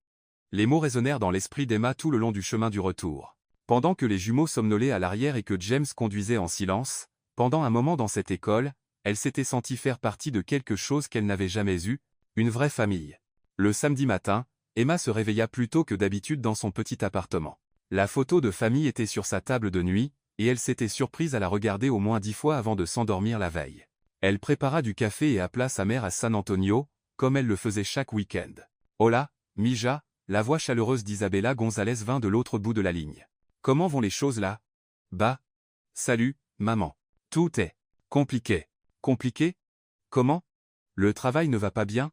Les mots résonnèrent dans l'esprit d'Emma tout le long du chemin du retour. Pendant que les jumeaux somnolaient à l'arrière et que James conduisait en silence, pendant un moment dans cette école, elle s'était sentie faire partie de quelque chose qu'elle n'avait jamais eu, une vraie famille. Le samedi matin, Emma se réveilla plus tôt que d'habitude dans son petit appartement. La photo de famille était sur sa table de nuit, et elle s'était surprise à la regarder au moins 10 fois avant de s'endormir la veille. Elle prépara du café et appela sa mère à San Antonio, comme elle le faisait chaque week-end. « Hola, Mija », la voix chaleureuse d'Isabella Gonzalez vint de l'autre bout de la ligne. « Comment vont les choses là ? » « Bah. Salut, maman. Tout est compliqué. » « Compliqué ? Comment ? Le travail ne va pas bien ? »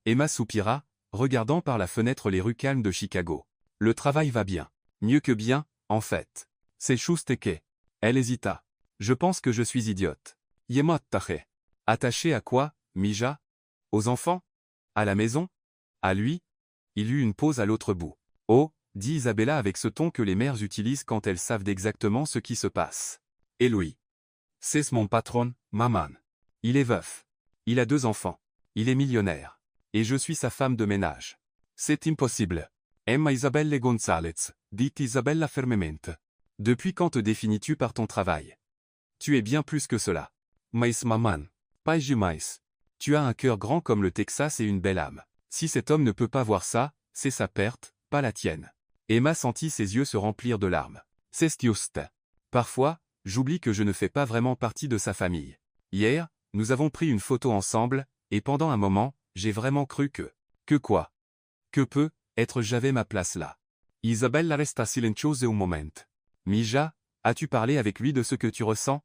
Emma soupira, regardant par la fenêtre les rues calmes de Chicago. « Le travail va bien. Mieux que bien, en fait. C'est juste que... » Elle hésita. « Je pense que je suis idiote. »« Yema attaché. »« Attaché à quoi, Mija ? Aux enfants ? À la maison ? À lui ?» Il eut une pause à l'autre bout. « Oh, » dit Isabella avec ce ton que les mères utilisent quand elles savent exactement ce qui se passe. « Et lui ? C'est mon patron, maman. Il est veuf. Il a 2 enfants. Il est millionnaire. Et je suis sa femme de ménage. C'est impossible. Emma Isabelle Gonzalez, dit Isabella fermement. Depuis quand te définis-tu par ton travail ? Tu es bien plus que cela. Mais maman. Pas jamais. Tu as un cœur grand comme le Texas et une belle âme. Si cet homme ne peut pas voir ça, c'est sa perte, pas la tienne. Emma sentit ses yeux se remplir de larmes. C'est juste. Parfois, j'oublie que je ne fais pas vraiment partie de sa famille. Hier, nous avons pris une photo ensemble, et pendant un moment, j'ai vraiment cru que... Que quoi ? Que peut être j'avais ma place là. Isabella resta silenciosa un moment. Mija, as-tu parlé avec lui de ce que tu ressens ?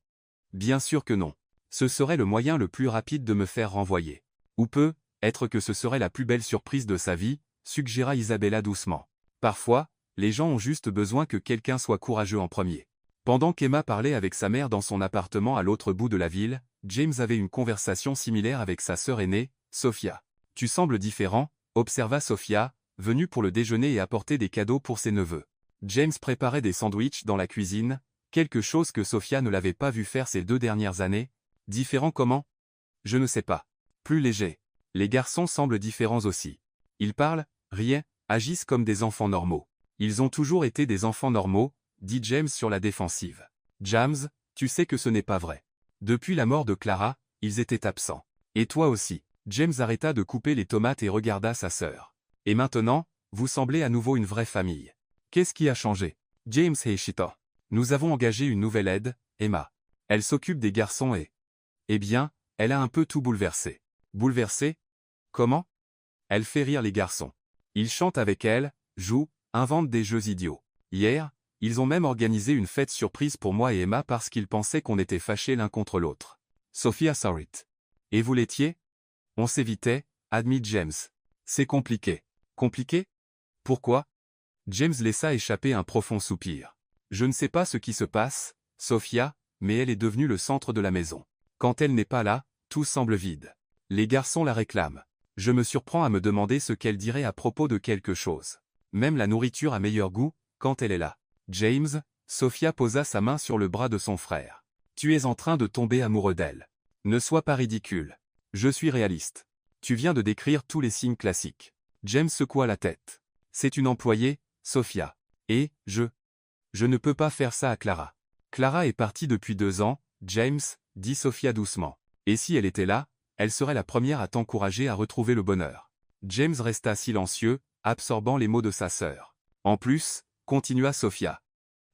Bien sûr que non. Ce serait le moyen le plus rapide de me faire renvoyer. Ou peut être que ce serait la plus belle surprise de sa vie, suggéra Isabella doucement. Parfois, les gens ont juste besoin que quelqu'un soit courageux en premier. Pendant qu'Emma parlait avec sa mère dans son appartement à l'autre bout de la ville, James avait une conversation similaire avec sa sœur aînée, Sophia. « Tu sembles différent », observa Sophia, venue pour le déjeuner et apporter des cadeaux pour ses neveux. James préparait des sandwichs dans la cuisine, quelque chose que Sophia ne l'avait pas vu faire ces 2 dernières années. Différent comment ? Je ne sais pas. Plus léger. Les garçons semblent différents aussi. Ils parlent, rient, agissent comme des enfants normaux. Ils ont toujours été des enfants normaux, dit James sur la défensive. James, tu sais que ce n'est pas vrai. Depuis la mort de Clara, ils étaient absents. Et toi aussi. James arrêta de couper les tomates et regarda sa sœur. Et maintenant, vous semblez à nouveau une vraie famille. Qu'est-ce qui a changé? James Heishito. Nous avons engagé une nouvelle aide, Emma. Elle s'occupe des garçons et... Eh bien, elle a un peu tout bouleversé. Bouleversé? Comment? Elle fait rire les garçons. Ils chantent avec elle, jouent, inventent des jeux idiots. Hier, ils ont même organisé une fête surprise pour moi et Emma parce qu'ils pensaient qu'on était fâchés l'un contre l'autre. Sophia saw it. Et vous l'étiez? On s'évitait, admit James. C'est compliqué. Compliqué? Pourquoi? James laissa échapper un profond soupir. Je ne sais pas ce qui se passe, Sophia, mais elle est devenue le centre de la maison. Quand elle n'est pas là, tout semble vide. Les garçons la réclament. Je me surprends à me demander ce qu'elle dirait à propos de quelque chose. Même la nourriture a meilleur goût, quand elle est là. James, Sophia posa sa main sur le bras de son frère. Tu es en train de tomber amoureux d'elle. Ne sois pas ridicule. Je suis réaliste. Tu viens de décrire tous les signes classiques. James secoua la tête. C'est une employée, Sophia. Et, je ne peux pas faire ça à Clara. Clara est partie depuis 2 ans, James, dit Sophia doucement. Et si elle était là, elle serait la première à t'encourager à retrouver le bonheur. James resta silencieux, absorbant les mots de sa sœur. En plus, continua Sophia.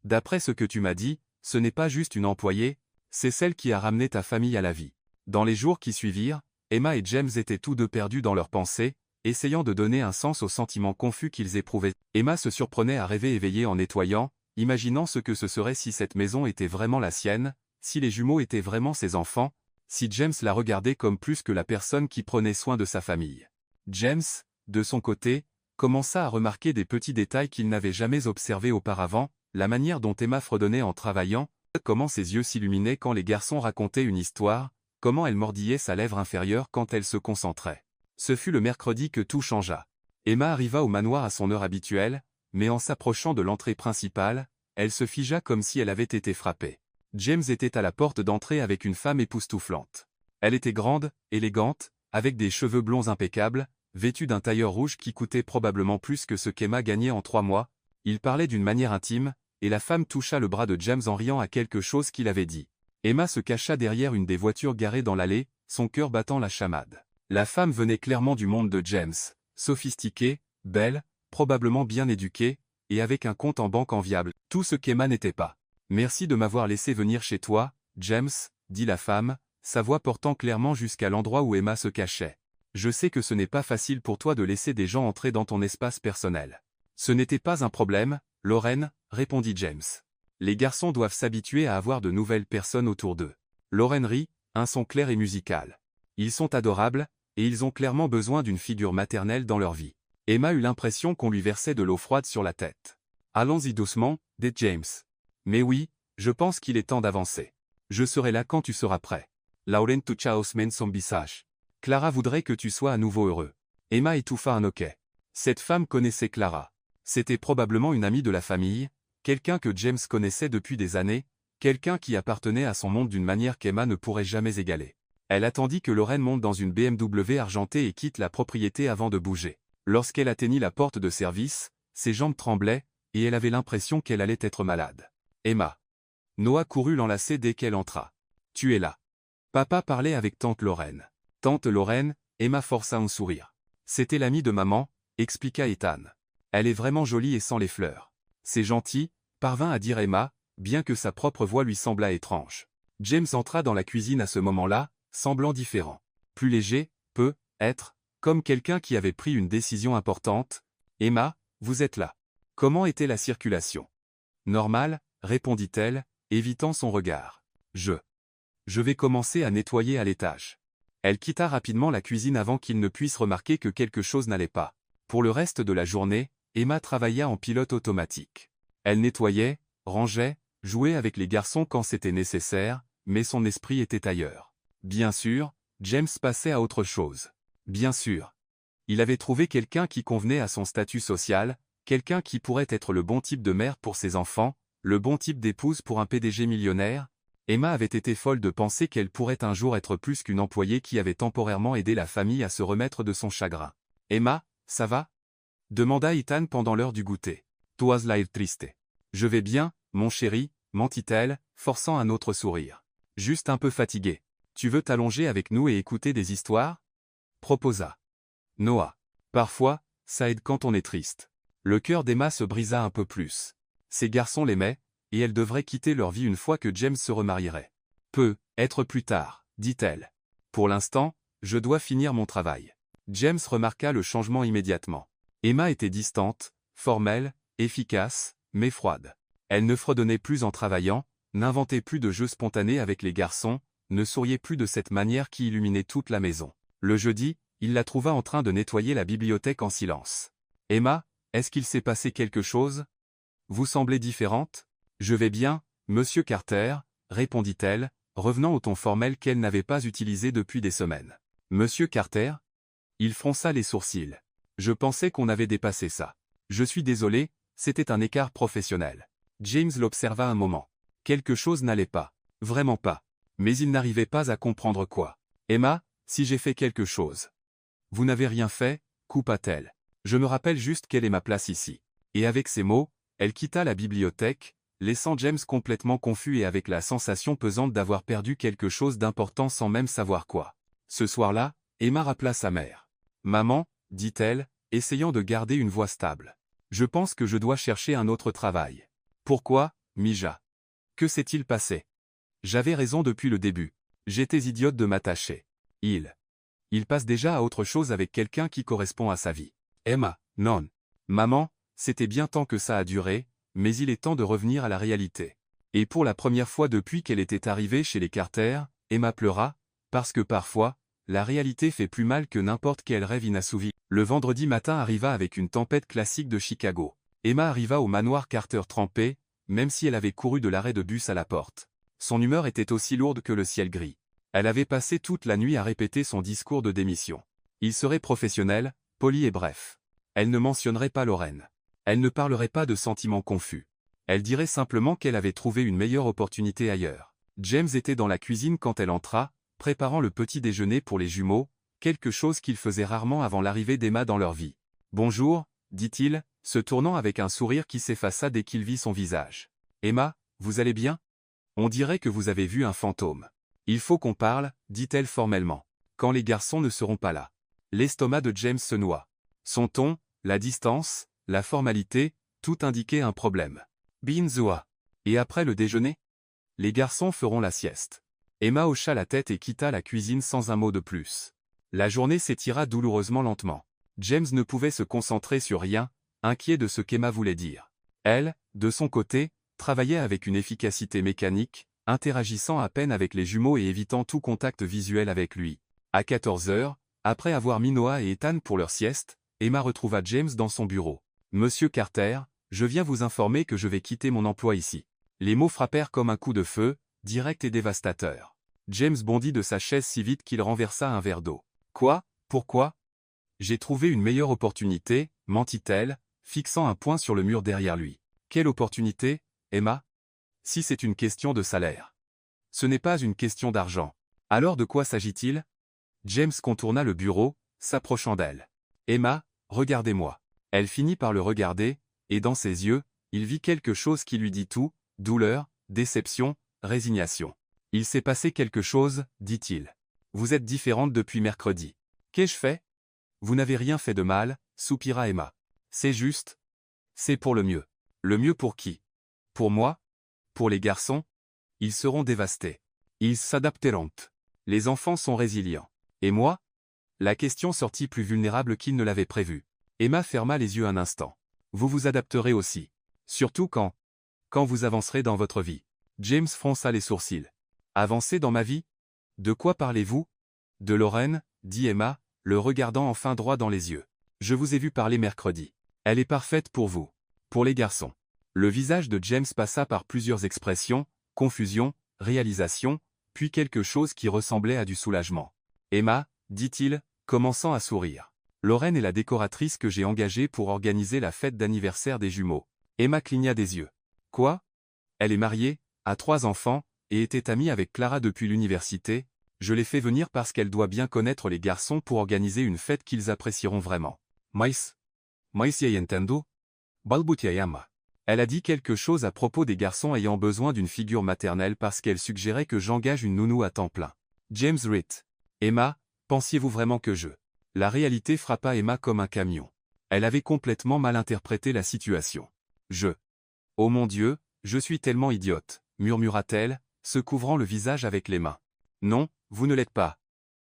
D'après ce que tu m'as dit, ce n'est pas juste une employée, c'est celle qui a ramené ta famille à la vie. Dans les jours qui suivirent, Emma et James étaient tous deux perdus dans leurs pensées, essayant de donner un sens aux sentiments confus qu'ils éprouvaient. Emma se surprenait à rêver éveillée en nettoyant, imaginant ce que ce serait si cette maison était vraiment la sienne, si les jumeaux étaient vraiment ses enfants, si James la regardait comme plus que la personne qui prenait soin de sa famille. James, de son côté, commença à remarquer des petits détails qu'il n'avait jamais observés auparavant, la manière dont Emma fredonnait en travaillant, comment ses yeux s'illuminaient quand les garçons racontaient une histoire, comment elle mordillait sa lèvre inférieure quand elle se concentrait. Ce fut le mercredi que tout changea. Emma arriva au manoir à son heure habituelle, mais en s'approchant de l'entrée principale, elle se figea comme si elle avait été frappée. James était à la porte d'entrée avec une femme époustouflante. Elle était grande, élégante, avec des cheveux blonds impeccables, vêtue d'un tailleur rouge qui coûtait probablement plus que ce qu'Emma gagnait en 3 mois. Il parlait d'une manière intime, et la femme toucha le bras de James en riant à quelque chose qu'il avait dit. Emma se cacha derrière une des voitures garées dans l'allée, son cœur battant la chamade. La femme venait clairement du monde de James, sophistiquée, belle, probablement bien éduquée, et avec un compte en banque enviable, tout ce qu'Emma n'était pas. « Merci de m'avoir laissé venir chez toi, James, » dit la femme, sa voix portant clairement jusqu'à l'endroit où Emma se cachait. « Je sais que ce n'est pas facile pour toi de laisser des gens entrer dans ton espace personnel. » « Ce n'était pas un problème, Lorraine, » répondit James. « Les garçons doivent s'habituer à avoir de nouvelles personnes autour d'eux. » Lorraine rit, un son clair et musical. « Ils sont adorables, et ils ont clairement besoin d'une figure maternelle dans leur vie. » Emma eut l'impression qu'on lui versait de l'eau froide sur la tête. « Allons-y doucement, dit James. Mais oui, je pense qu'il est temps d'avancer. Je serai là quand tu seras prêt. Lauren tu chaos men son visage. Clara voudrait que tu sois à nouveau heureux. » Emma étouffa un hoquet. Cette femme connaissait Clara. C'était probablement une amie de la famille, quelqu'un que James connaissait depuis des années, quelqu'un qui appartenait à son monde d'une manière qu'Emma ne pourrait jamais égaler. Elle attendit que Lorraine monte dans une BMW argentée et quitte la propriété avant de bouger. Lorsqu'elle atteignit la porte de service, ses jambes tremblaient, et elle avait l'impression qu'elle allait être malade. Emma. Noah courut l'enlacer dès qu'elle entra. « Tu es là. » Papa parlait avec tante Lorraine. Tante Lorraine, Emma força un sourire. « C'était l'amie de maman, » expliqua Ethan. « Elle est vraiment jolie et sans les fleurs. »« C'est gentil, » parvint à dire Emma, bien que sa propre voix lui semblât étrange. James entra dans la cuisine à ce moment-là, semblant différent. Plus léger, peut-être, comme quelqu'un qui avait pris une décision importante. « Emma, vous êtes là. Comment était la circulation ? » « Normal, » répondit-elle, évitant son regard. « Je vais commencer à nettoyer à l'étage. » Elle quitta rapidement la cuisine avant qu'il ne puisse remarquer que quelque chose n'allait pas. Pour le reste de la journée, Emma travailla en pilote automatique. Elle nettoyait, rangeait, jouait avec les garçons quand c'était nécessaire, mais son esprit était ailleurs. Bien sûr, James passait à autre chose. Bien sûr. Il avait trouvé quelqu'un qui convenait à son statut social, quelqu'un qui pourrait être le bon type de mère pour ses enfants, le bon type d'épouse pour un PDG millionnaire. Emma avait été folle de penser qu'elle pourrait un jour être plus qu'une employée qui avait temporairement aidé la famille à se remettre de son chagrin. « Emma, ça va ?» demanda Ethan pendant l'heure du goûter. « Toas l'air triste. » « Je vais bien, Mon chéri, mentit-elle, forçant un autre sourire. Juste un peu fatigué. Tu veux t'allonger avec nous et écouter des histoires? Proposa Noah. Parfois, ça aide quand on est triste. Le cœur d'Emma se brisa un peu plus. Ces garçons l'aimaient, et elle devrait quitter leur vie une fois que James se remarierait. Peut-être plus tard, dit-elle. Pour l'instant, je dois finir mon travail. James remarqua le changement immédiatement. Emma était distante, formelle, efficace, mais froide. Elle ne fredonnait plus en travaillant, n'inventait plus de jeux spontanés avec les garçons, ne souriait plus de cette manière qui illuminait toute la maison. Le jeudi, il la trouva en train de nettoyer la bibliothèque en silence. « Emma, est-ce qu'il s'est passé quelque chose? Vous semblez différente? »« Je vais bien, monsieur Carter, » répondit-elle, revenant au ton formel qu'elle n'avait pas utilisé depuis des semaines. « Monsieur Carter ?» Il fronça les sourcils. « Je pensais qu'on avait dépassé ça. Je suis désolé, c'était un écart professionnel. » James l'observa un moment. Quelque chose n'allait pas. Vraiment pas. Mais il n'arrivait pas à comprendre quoi. « Emma, si j'ai fait quelque chose. »« Vous n'avez rien fait, » coupa-t-elle. « Je me rappelle juste quelle est ma place ici. » Et avec ces mots, elle quitta la bibliothèque, laissant James complètement confus et avec la sensation pesante d'avoir perdu quelque chose d'important sans même savoir quoi. Ce soir-là, Emma rappela sa mère. « Maman, » dit-elle, essayant de garder une voix stable. « Je pense que je dois chercher un autre travail. »« Pourquoi, Mija? Que s'est-il passé? » J'avais raison depuis le début. J'étais idiote de m'attacher. Il passe déjà à autre chose avec quelqu'un qui correspond à sa vie. Emma, non. Maman, c'était bien temps que ça a duré, mais il est temps de revenir à la réalité. Et pour la première fois depuis qu'elle était arrivée chez les Carter, Emma pleura, parce que parfois, la réalité fait plus mal que n'importe quel rêve inassouvi. Le vendredi matin arriva avec une tempête classique de Chicago. Emma arriva au manoir Carter trempée, même si elle avait couru de l'arrêt de bus à la porte. Son humeur était aussi lourde que le ciel gris. Elle avait passé toute la nuit à répéter son discours de démission. Il serait professionnel, poli et bref. Elle ne mentionnerait pas Lorraine. Elle ne parlerait pas de sentiments confus. Elle dirait simplement qu'elle avait trouvé une meilleure opportunité ailleurs. James était dans la cuisine quand elle entra, préparant le petit déjeuner pour les jumeaux, quelque chose qu'il faisait rarement avant l'arrivée d'Emma dans leur vie. « Bonjour », dit-il, se tournant avec un sourire qui s'effaça dès qu'il vit son visage. « Emma, vous allez bien? On dirait que vous avez vu un fantôme. »« Il faut qu'on parle, » dit-elle formellement. « Quand les garçons ne seront pas là. » L'estomac de James se noua. Son ton, la distance, la formalité, tout indiquait un problème. « Binzoa. Et après le déjeuner? Les garçons feront la sieste. » Emma hocha la tête et quitta la cuisine sans un mot de plus. La journée s'étira douloureusement lentement. James ne pouvait se concentrer sur rien, inquiet de ce qu'Emma voulait dire. Elle, de son côté, travaillait avec une efficacité mécanique, interagissant à peine avec les jumeaux et évitant tout contact visuel avec lui. À 14 heures, après avoir mis Noah et Ethan pour leur sieste, Emma retrouva James dans son bureau. « Monsieur Carter, je viens vous informer que je vais quitter mon emploi ici. » Les mots frappèrent comme un coup de feu, direct et dévastateur. James bondit de sa chaise si vite qu'il renversa un verre d'eau. « Quoi? Pourquoi? » « J'ai trouvé une meilleure opportunité, » mentit-elle, fixant un poing sur le mur derrière lui. « Quelle opportunité, Emma? Si c'est une question de salaire. Ce n'est pas une question d'argent. Alors de quoi s'agit-il? » James contourna le bureau, s'approchant d'elle. « Emma, regardez-moi. » Elle finit par le regarder, et dans ses yeux, il vit quelque chose qui lui dit tout, douleur, déception, résignation. « Il s'est passé quelque chose, dit-il. Vous êtes différente depuis mercredi. Qu'ai-je fait? Vous n'avez rien fait de mal, soupira Emma. C'est juste. C'est pour le mieux. Le mieux pour qui? Pour moi? Pour les garçons? Ils seront dévastés. Ils s'adapteront. Les enfants sont résilients. Et moi? La question sortit plus vulnérable qu'il ne l'avait prévu. Emma ferma les yeux un instant. Vous vous adapterez aussi. Surtout quand vous avancerez dans votre vie. James fronça les sourcils. Avancer dans ma vie? De quoi parlez-vous? De Lorraine, dit Emma, le regardant enfin droit dans les yeux. Je vous ai vu parler mercredi. Elle est parfaite pour vous. Pour les garçons. Le visage de James passa par plusieurs expressions, confusion, réalisation, puis quelque chose qui ressemblait à du soulagement. Emma, dit-il, commençant à sourire. Lorraine est la décoratrice que j'ai engagée pour organiser la fête d'anniversaire des jumeaux. Emma cligna des yeux. Quoi? Elle est mariée, a 3 enfants, et était amie avec Clara depuis l'université. Je l'ai fait venir parce qu'elle doit bien connaître les garçons pour organiser une fête qu'ils apprécieront vraiment. Mais y entendo? Balbutia Emma. Elle a dit quelque chose à propos des garçons ayant besoin d'une figure maternelle parce qu'elle suggérait que j'engage une nounou à temps plein. James Ritt. Emma, pensiez-vous vraiment que je... La réalité frappa Emma comme un camion. Elle avait complètement mal interprété la situation. Oh mon Dieu, je suis tellement idiote, murmura-t-elle, se couvrant le visage avec les mains. Non, vous ne l'êtes pas,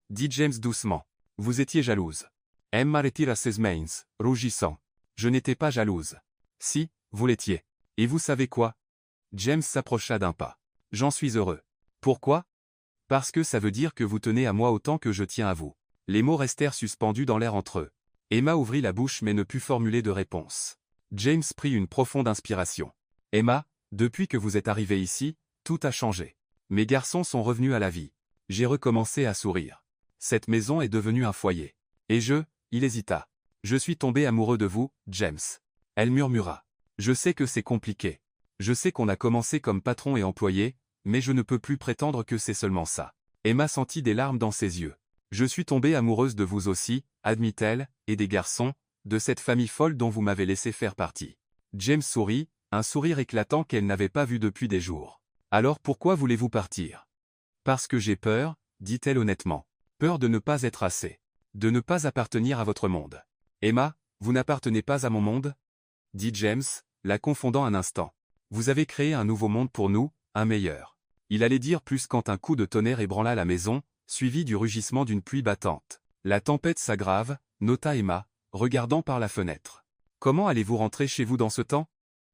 dit James doucement. Vous étiez jalouse. Emma retira ses mains, rougissant. Je n'étais pas jalouse. Si, vous l'étiez. Et vous savez quoi? James s'approcha d'un pas. J'en suis heureux. Pourquoi? Parce que ça veut dire que vous tenez à moi autant que je tiens à vous. Les mots restèrent suspendus dans l'air entre eux. Emma ouvrit la bouche mais ne put formuler de réponse. James prit une profonde inspiration. Emma, depuis que vous êtes arrivée ici, tout a changé. Mes garçons sont revenus à la vie. J'ai recommencé à sourire. Cette maison est devenue un foyer. Et il hésita. Je suis tombé amoureux de vous, James. Elle murmura. Je sais que c'est compliqué. Je sais qu'on a commencé comme patron et employé, mais je ne peux plus prétendre que c'est seulement ça. Emma sentit des larmes dans ses yeux. Je suis tombée amoureuse de vous aussi, admit-elle, et des garçons, de cette famille folle dont vous m'avez laissé faire partie. James sourit, un sourire éclatant qu'elle n'avait pas vu depuis des jours. Alors pourquoi voulez-vous partir? Parce que j'ai peur, dit-elle honnêtement. Peur de ne pas être assez. De ne pas appartenir à votre monde. Emma, vous n'appartenez pas à mon monde? Dit James, la confondant un instant. Vous avez créé un nouveau monde pour nous, un meilleur. Il allait dire plus quand un coup de tonnerre ébranla la maison, suivi du rugissement d'une pluie battante. La tempête s'aggrave, nota Emma, regardant par la fenêtre. Comment allez-vous rentrer chez vous dans ce temps?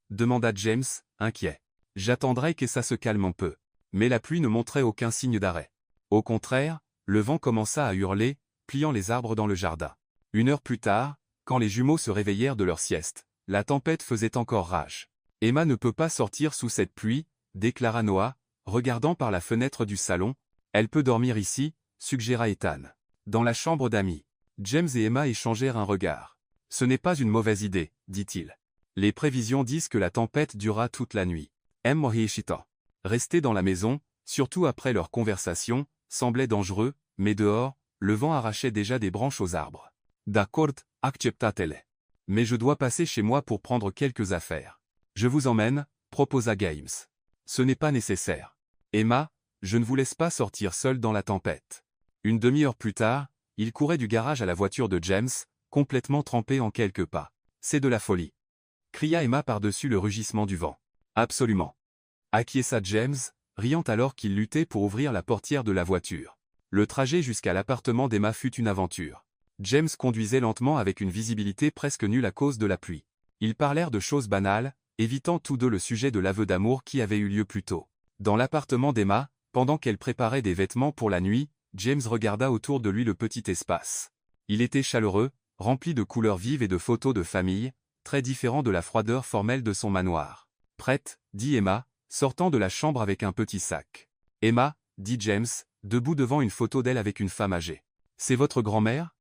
Demanda James, inquiet. J'attendrai que ça se calme un peu. Mais la pluie ne montrait aucun signe d'arrêt. Au contraire, le vent commença à hurler, pliant les arbres dans le jardin. 1 heure plus tard, quand les jumeaux se réveillèrent de leur sieste, la tempête faisait encore rage. Emma ne peut pas sortir sous cette pluie, déclara Noah, regardant par la fenêtre du salon. Elle peut dormir ici, suggéra Ethan. Dans la chambre d'amis. James et Emma échangèrent un regard. Ce n'est pas une mauvaise idée, dit-il. Les prévisions disent que la tempête durera toute la nuit. Rester dans la maison, surtout après leur conversation, semblait dangereux, mais dehors, le vent arrachait déjà des branches aux arbres. D'accord, accepta-t-elle. Mais je dois passer chez moi pour prendre quelques affaires. Je vous emmène, proposa James. Ce n'est pas nécessaire. Emma, je ne vous laisse pas sortir seule dans la tempête. 1 demi-heure plus tard, il courait du garage à la voiture de James, complètement trempé en quelques pas. C'est de la folie. Cria Emma par-dessus le rugissement du vent. Absolument. Acquiesça James, riant alors qu'il luttait pour ouvrir la portière de la voiture. Le trajet jusqu'à l'appartement d'Emma fut une aventure. James conduisait lentement avec une visibilité presque nulle à cause de la pluie. Ils parlèrent de choses banales, évitant tous deux le sujet de l'aveu d'amour qui avait eu lieu plus tôt. Dans l'appartement d'Emma, pendant qu'elle préparait des vêtements pour la nuit, James regarda autour de lui le petit espace. Il était chaleureux, rempli de couleurs vives et de photos de famille, très différent de la froideur formelle de son manoir. Prête, dit Emma, sortant de la chambre avec un petit sac. Emma, dit James, debout devant une photo d'elle avec une femme âgée. C'est votre grand-mère?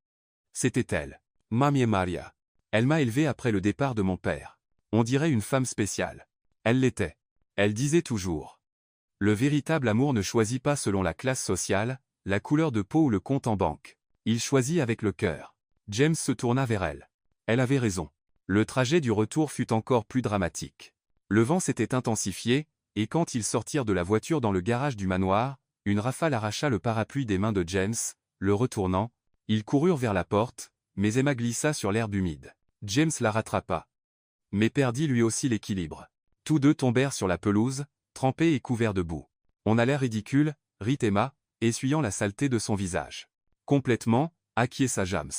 C'était elle. Mamie Maria. Elle m'a élevé après le départ de mon père. On dirait une femme spéciale. Elle l'était. Elle disait toujours. Le véritable amour ne choisit pas selon la classe sociale, la couleur de peau ou le compte en banque. Il choisit avec le cœur. James se tourna vers elle. Elle avait raison. Le trajet du retour fut encore plus dramatique. Le vent s'était intensifié, et quand ils sortirent de la voiture dans le garage du manoir, une rafale arracha le parapluie des mains de James, le retournant. Ils coururent vers la porte, mais Emma glissa sur l'herbe humide. James la rattrapa. Mais perdit lui aussi l'équilibre. Tous deux tombèrent sur la pelouse, trempés et couverts de boue. On a l'air ridicule, rit Emma, essuyant la saleté de son visage. Complètement, acquiesça James.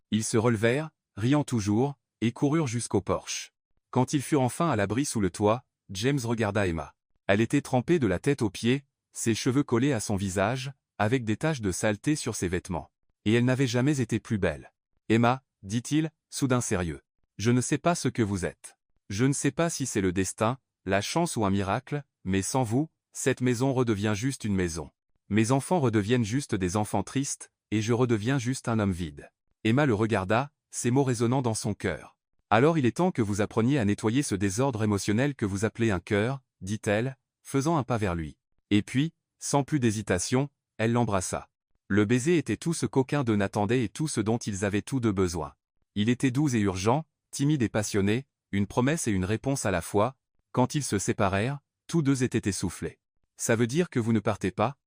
Ils se relevèrent, riant toujours, et coururent jusqu'au porche. Quand ils furent enfin à l'abri sous le toit, James regarda Emma. Elle était trempée de la tête aux pieds, ses cheveux collés à son visage, avec des taches de saleté sur ses vêtements. Et elle n'avait jamais été plus belle. Emma, dit-il, soudain sérieux. Je ne sais pas ce que vous êtes. Je ne sais pas si c'est le destin, la chance ou un miracle, mais sans vous, cette maison redevient juste une maison. Mes enfants redeviennent juste des enfants tristes, et je redeviens juste un homme vide. Emma le regarda, ces mots résonnant dans son cœur. Alors il est temps que vous appreniez à nettoyer ce désordre émotionnel que vous appelez un cœur, dit-elle, faisant un pas vers lui. Et puis, sans plus d'hésitation, elle l'embrassa. Le baiser était tout ce qu'aucun d'eux n'attendait et tout ce dont ils avaient tous deux besoin. Il était doux et urgent, timide et passionné, une promesse et une réponse à la fois, Quand ils se séparèrent, tous deux étaient essoufflés. « Ça veut dire que vous ne partez pas ?»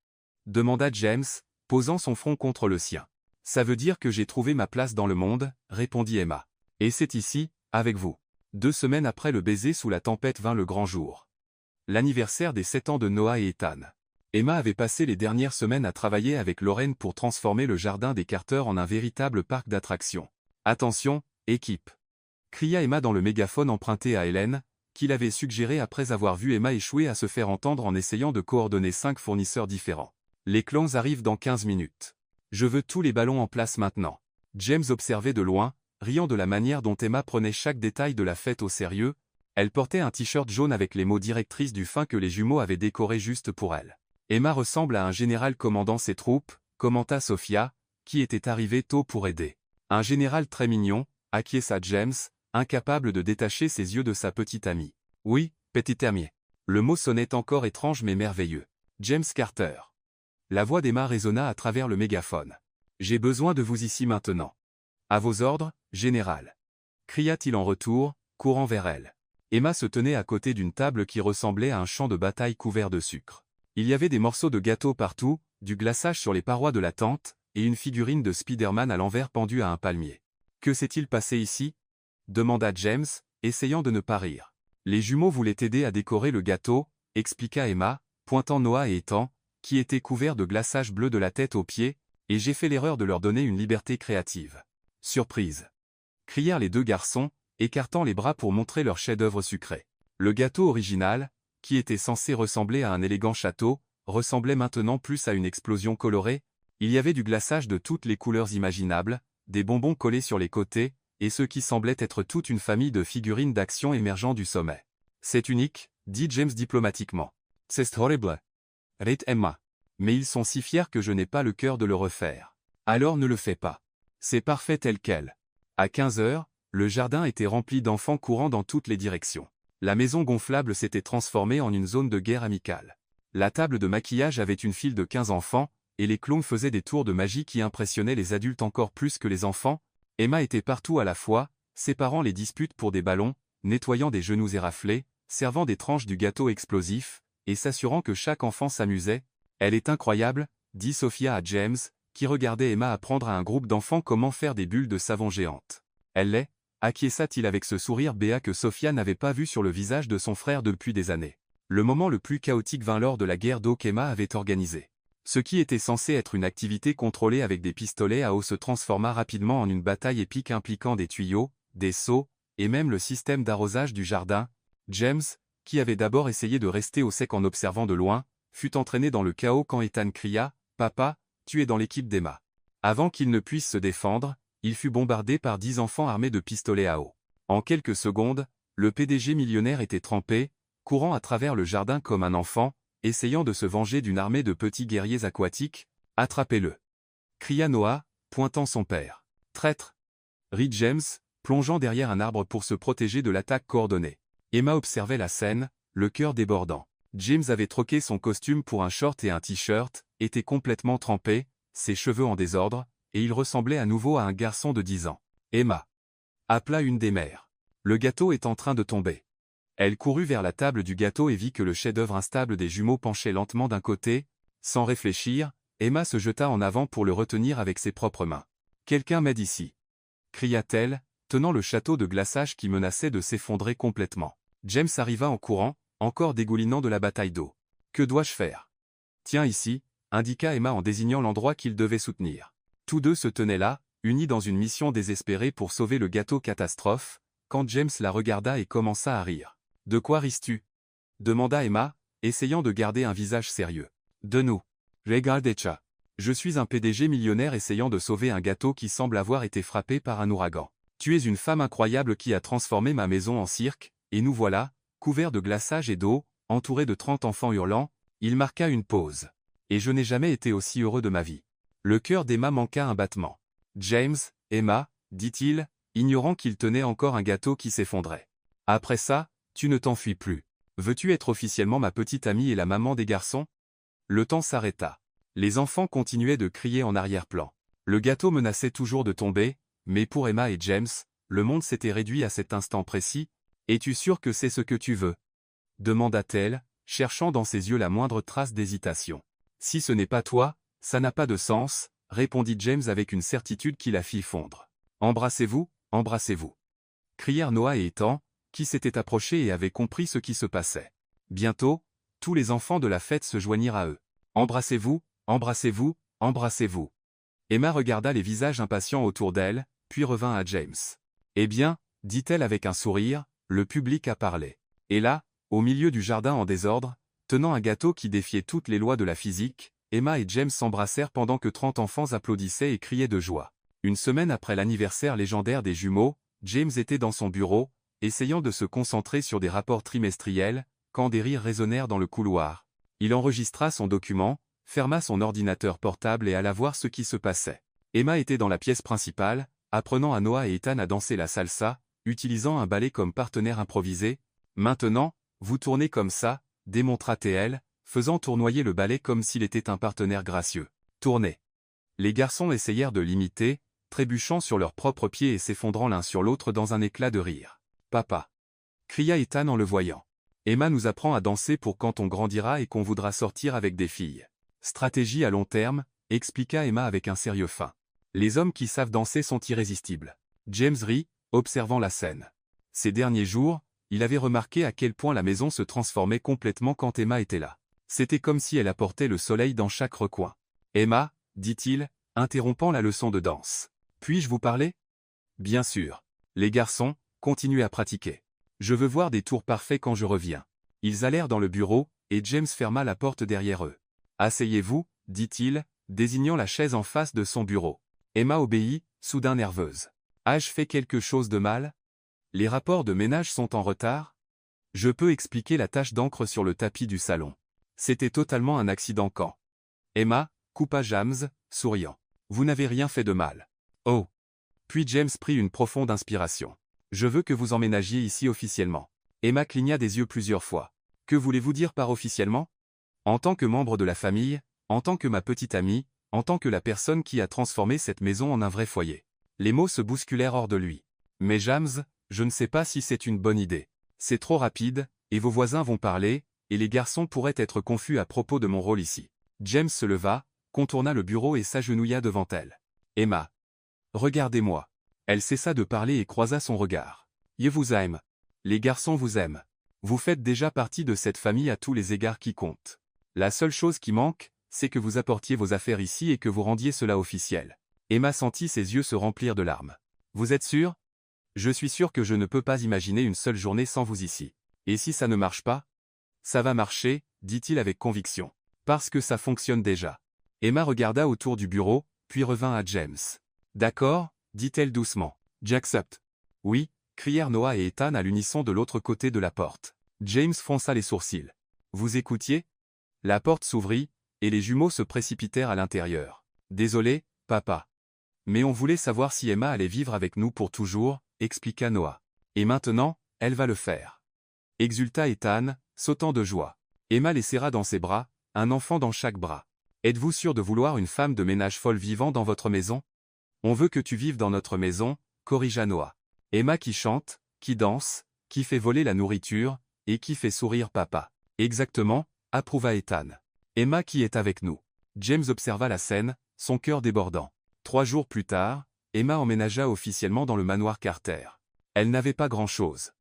demanda James, posant son front contre le sien. « Ça veut dire que j'ai trouvé ma place dans le monde, » répondit Emma. « Et c'est ici, avec vous. » 2 semaines après le baiser sous la tempête vint le grand jour. L'anniversaire des 7 ans de Noah et Ethan. Emma avait passé les dernières semaines à travailler avec Lorraine pour transformer le jardin des Carter en un véritable parc d'attractions. « Attention, équipe !» cria Emma dans le mégaphone emprunté à Hélène, qu'il avait suggéré après avoir vu Emma échouer à se faire entendre en essayant de coordonner 5 fournisseurs différents. « Les clowns arrivent dans 15 minutes. Je veux tous les ballons en place maintenant. » James observait de loin, riant de la manière dont Emma prenait chaque détail de la fête au sérieux. Elle portait un t-shirt jaune avec les mots directrice du fin que les jumeaux avaient décoré juste pour elle. « Emma ressemble à un général commandant ses troupes, » commenta Sophia, qui était arrivée tôt pour aider. « Un général très mignon, » acquiesça James, incapable de détacher ses yeux de sa petite amie. « Oui, petit ami. » Le mot sonnait encore étrange mais merveilleux. « James Carter. » La voix d'Emma résonna à travers le mégaphone. « J'ai besoin de vous ici maintenant. »« À vos ordres, général. » cria-t-il en retour, courant vers elle. Emma se tenait à côté d'une table qui ressemblait à un champ de bataille couvert de sucre. Il y avait des morceaux de gâteau partout, du glaçage sur les parois de la tente, et une figurine de Spider-Man à l'envers pendue à un palmier. « Que s'est-il passé ici ?» demanda James, essayant de ne pas rire. « Les jumeaux voulaient aider à décorer le gâteau, » expliqua Emma, pointant Noah et Ethan, qui étaient couverts de glaçage bleu de la tête aux pieds, et j'ai fait l'erreur de leur donner une liberté créative. « Surprise !» crièrent les 2 garçons, écartant les bras pour montrer leur chef-d'œuvre sucré. Le gâteau original, qui était censé ressembler à un élégant château, ressemblait maintenant plus à une explosion colorée. Il y avait du glaçage de toutes les couleurs imaginables, des bonbons collés sur les côtés, et ce qui semblait être toute une famille de figurines d'action émergeant du sommet. « C'est unique, » dit James diplomatiquement. « C'est horrible. » rit Emma. « Mais ils sont si fiers que je n'ai pas le cœur de le refaire. »« Alors ne le fais pas. C'est parfait tel quel. » À 15 heures, le jardin était rempli d'enfants courant dans toutes les directions. La maison gonflable s'était transformée en une zone de guerre amicale. La table de maquillage avait une file de 15 enfants, et les clowns faisaient des tours de magie qui impressionnaient les adultes encore plus que les enfants. Emma était partout à la fois, séparant les disputes pour des ballons, nettoyant des genoux éraflés, servant des tranches du gâteau explosif, et s'assurant que chaque enfant s'amusait. « Elle est incroyable, » dit Sophia à James, qui regardait Emma apprendre à un groupe d'enfants comment faire des bulles de savon géantes. « Elle l'est, » acquiesça-t-il avec ce sourire béat que Sophia n'avait pas vu sur le visage de son frère depuis des années. Le moment le plus chaotique vint lors de la guerre d'eau qu'Emma avait organisée. Ce qui était censé être une activité contrôlée avec des pistolets à eau se transforma rapidement en une bataille épique impliquant des tuyaux, des seaux, et même le système d'arrosage du jardin. James, qui avait d'abord essayé de rester au sec en observant de loin, fut entraîné dans le chaos quand Ethan cria « Papa, tu es dans l'équipe d'Emma. » Avant qu'il ne puisse se défendre, il fut bombardé par 10 enfants armés de pistolets à eau. En quelques secondes, le PDG millionnaire était trempé, courant à travers le jardin comme un enfant, essayant de se venger d'une armée de petits guerriers aquatiques. « Attrapez-le » cria Noah, pointant son père. « Traître » rit James, plongeant derrière un arbre pour se protéger de l'attaque coordonnée. Emma observait la scène, le cœur débordant. James avait troqué son costume pour un short et un t-shirt, était complètement trempé, ses cheveux en désordre, et il ressemblait à nouveau à un garçon de 10 ans. « Emma » appela une des mères. « Le gâteau est en train de tomber. » Elle courut vers la table du gâteau et vit que le chef-d'œuvre instable des jumeaux penchait lentement d'un côté. Sans réfléchir, Emma se jeta en avant pour le retenir avec ses propres mains. « Quelqu'un m'aide ici » cria-t-elle, tenant le château de glaçage qui menaçait de s'effondrer complètement. James arriva en courant, encore dégoulinant de la bataille d'eau. « Que dois-je faire ?»« Tiens ici » indiqua Emma en désignant l'endroit qu'il devait soutenir. Tous deux se tenaient là, unis dans une mission désespérée pour sauver le gâteau catastrophe, quand James la regarda et commença à rire. « De quoi ris-tu » demanda Emma, essayant de garder un visage sérieux. « De nous. Regardez-cha. Je suis un PDG millionnaire essayant de sauver un gâteau qui semble avoir été frappé par un ouragan. Tu es une femme incroyable qui a transformé ma maison en cirque, et nous voilà, couverts de glaçage et d'eau, entourés de 30 enfants hurlants. » Il marqua une pause. « Et je n'ai jamais été aussi heureux de ma vie. » Le cœur d'Emma manqua un battement. « James, Emma, » dit-il, ignorant qu'il tenait encore un gâteau qui s'effondrait. « Après ça, tu ne t'enfuis plus. Veux-tu être officiellement ma petite amie et la maman des garçons ?» Le temps s'arrêta. Les enfants continuaient de crier en arrière-plan. Le gâteau menaçait toujours de tomber, mais pour Emma et James, le monde s'était réduit à cet instant précis. « Es-tu sûr que c'est ce que tu veux » demanda-t-elle, cherchant dans ses yeux la moindre trace d'hésitation. Si ce n'est pas toi, ça n'a pas de sens, répondit James avec une certitude qui la fit fondre. Embrassez-vous, embrassez-vous. Crièrent Noah et Ethan, qui s'étaient approchés et avaient compris ce qui se passait. Bientôt, tous les enfants de la fête se joignirent à eux. Embrassez-vous, embrassez-vous, embrassez-vous. Emma regarda les visages impatients autour d'elle, puis revint à James. Eh bien, dit-elle avec un sourire, le public a parlé. Et là, au milieu du jardin en désordre, tenant un gâteau qui défiait toutes les lois de la physique, Emma et James s'embrassèrent pendant que 30 enfants applaudissaient et criaient de joie. Une semaine après l'anniversaire légendaire des jumeaux, James était dans son bureau, essayant de se concentrer sur des rapports trimestriels, quand des rires résonnèrent dans le couloir. Il enregistra son document, ferma son ordinateur portable et alla voir ce qui se passait. Emma était dans la pièce principale, apprenant à Noah et Ethan à danser la salsa, utilisant un ballet comme partenaire improvisé. Maintenant, vous tournez comme ça, démontra-t-elle, faisant tournoyer le ballet comme s'il était un partenaire gracieux. Tournez. Les garçons essayèrent de l'imiter, trébuchant sur leurs propres pieds et s'effondrant l'un sur l'autre dans un éclat de rire. Papa, cria Ethan en le voyant. Emma nous apprend à danser pour quand on grandira et qu'on voudra sortir avec des filles. Stratégie à long terme, expliqua Emma avec un sérieux fin. Les hommes qui savent danser sont irrésistibles. James rit, observant la scène. Ces derniers jours, il avait remarqué à quel point la maison se transformait complètement quand Emma était là. C'était comme si elle apportait le soleil dans chaque recoin. Emma, dit-il, interrompant la leçon de danse. Puis-je vous parler? Bien sûr. Les garçons, continuez à pratiquer. Je veux voir des tours parfaits quand je reviens. Ils allèrent dans le bureau, et James ferma la porte derrière eux. Asseyez-vous, dit-il, désignant la chaise en face de son bureau. Emma obéit, soudain nerveuse. Ai-je fait quelque chose de mal? Les rapports de ménage sont en retard? Je peux expliquer la tache d'encre sur le tapis du salon. C'était totalement un accident quand. Emma, coupa James, souriant. Vous n'avez rien fait de mal. Oh. Puis James prit une profonde inspiration. Je veux que vous emménagiez ici officiellement. Emma cligna des yeux plusieurs fois. Que voulez-vous dire par officiellement? En tant que membre de la famille, en tant que ma petite amie, en tant que la personne qui a transformé cette maison en un vrai foyer. Les mots se bousculèrent hors de lui. Mais James, je ne sais pas si c'est une bonne idée. C'est trop rapide, et vos voisins vont parler, et les garçons pourraient être confus à propos de mon rôle ici. James se leva, contourna le bureau et s'agenouilla devant elle. Emma. Regardez-moi. Elle cessa de parler et croisa son regard. Je vous aime. Les garçons vous aiment. Vous faites déjà partie de cette famille à tous les égards qui comptent. La seule chose qui manque, c'est que vous apportiez vos affaires ici et que vous rendiez cela officiel. Emma sentit ses yeux se remplir de larmes. Vous êtes sûr? Je suis sûr que je ne peux pas imaginer une seule journée sans vous ici. Et si ça ne marche pas? Ça va marcher, dit-il avec conviction. Parce que ça fonctionne déjà. Emma regarda autour du bureau, puis revint à James. D'accord, dit-elle doucement. J'accepte. Oui, crièrent Noah et Ethan à l'unisson de l'autre côté de la porte. James fronça les sourcils. Vous écoutiez? La porte s'ouvrit, et les jumeaux se précipitèrent à l'intérieur. Désolé, papa. Mais on voulait savoir si Emma allait vivre avec nous pour toujours, expliqua Noah. Et maintenant, elle va le faire. Exulta Ethan, sautant de joie. Emma les serra dans ses bras, un enfant dans chaque bras. Êtes-vous sûr de vouloir une femme de ménage folle vivant dans votre maison? On veut que tu vives dans notre maison, corrigea Noah. Emma qui chante, qui danse, qui fait voler la nourriture, et qui fait sourire papa. Exactement, approuva Ethan. Emma qui est avec nous. James observa la scène, son cœur débordant. 3 jours plus tard, Emma emménagea officiellement dans le manoir Carter. Elle n'avait pas grand-chose.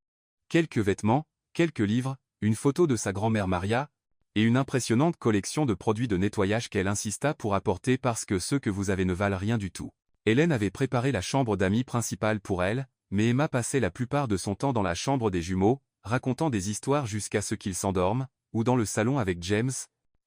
Quelques vêtements, quelques livres, une photo de sa grand-mère Maria, et une impressionnante collection de produits de nettoyage qu'elle insista pour apporter parce que ceux que vous avez ne valent rien du tout. Hélène avait préparé la chambre d'amis principale pour elle, mais Emma passait la plupart de son temps dans la chambre des jumeaux, racontant des histoires jusqu'à ce qu'ils s'endorment, ou dans le salon avec James,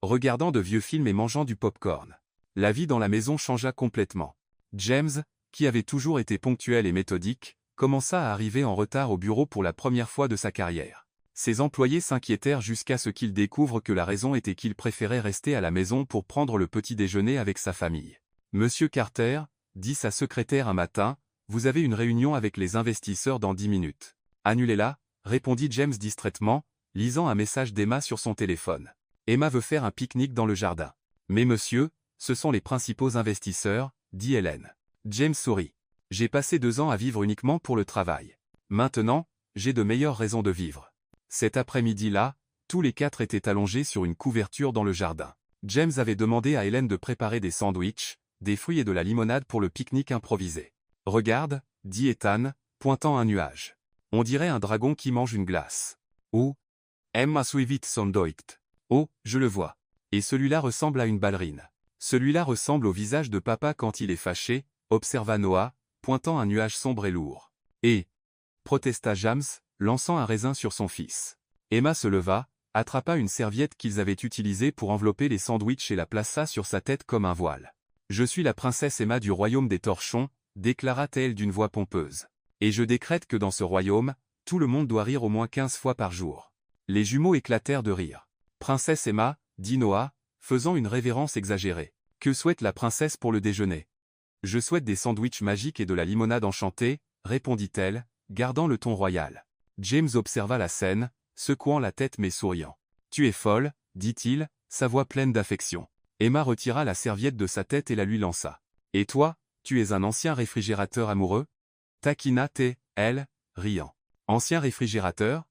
regardant de vieux films et mangeant du pop-corn. La vie dans la maison changea complètement. James, qui avait toujours été ponctuel et méthodique, commença à arriver en retard au bureau pour la première fois de sa carrière. Ses employés s'inquiétèrent jusqu'à ce qu'il découvre que la raison était qu'il préférait rester à la maison pour prendre le petit déjeuner avec sa famille. Monsieur Carter, dit sa secrétaire un matin, vous avez une réunion avec les investisseurs dans 10 minutes. Annulez-la, répondit James distraitement, lisant un message d'Emma sur son téléphone. Emma veut faire un pique-nique dans le jardin. Mais monsieur, ce sont les principaux investisseurs, dit Hélène. James sourit. J'ai passé 2 ans à vivre uniquement pour le travail. Maintenant, j'ai de meilleures raisons de vivre. Cet après-midi-là, tous les 4 étaient allongés sur une couverture dans le jardin. James avait demandé à Hélène de préparer des sandwichs, des fruits et de la limonade pour le pique-nique improvisé. « Regarde, » dit Ethan, pointant un nuage. « On dirait un dragon qui mange une glace. » Ou « Emma suivit sondoikt. » Oh, je le vois. Et celui-là ressemble à une ballerine. Celui-là ressemble au visage de papa quand il est fâché, observa Noah, pointant un nuage sombre et lourd. Et protesta James, lançant un raisin sur son fils. Emma se leva, attrapa une serviette qu'ils avaient utilisée pour envelopper les sandwichs et la plaça sur sa tête comme un voile. « Je suis la princesse Emma du royaume des torchons, » déclara-t-elle d'une voix pompeuse. « Et je décrète que dans ce royaume, tout le monde doit rire au moins 15 fois par jour. » Les jumeaux éclatèrent de rire. « Princesse Emma, » dit Noah, faisant une révérence exagérée. « Que souhaite la princesse pour le déjeuner ?»« Je souhaite des sandwichs magiques et de la limonade enchantée, » répondit-elle, gardant le ton royal. James observa la scène, secouant la tête mais souriant. « Tu es folle, » dit-il, sa voix pleine d'affection. Emma retira la serviette de sa tête et la lui lança. « Et toi, tu es un ancien réfrigérateur amoureux ?» Taquina-t elle, riant. « Ancien réfrigérateur ?»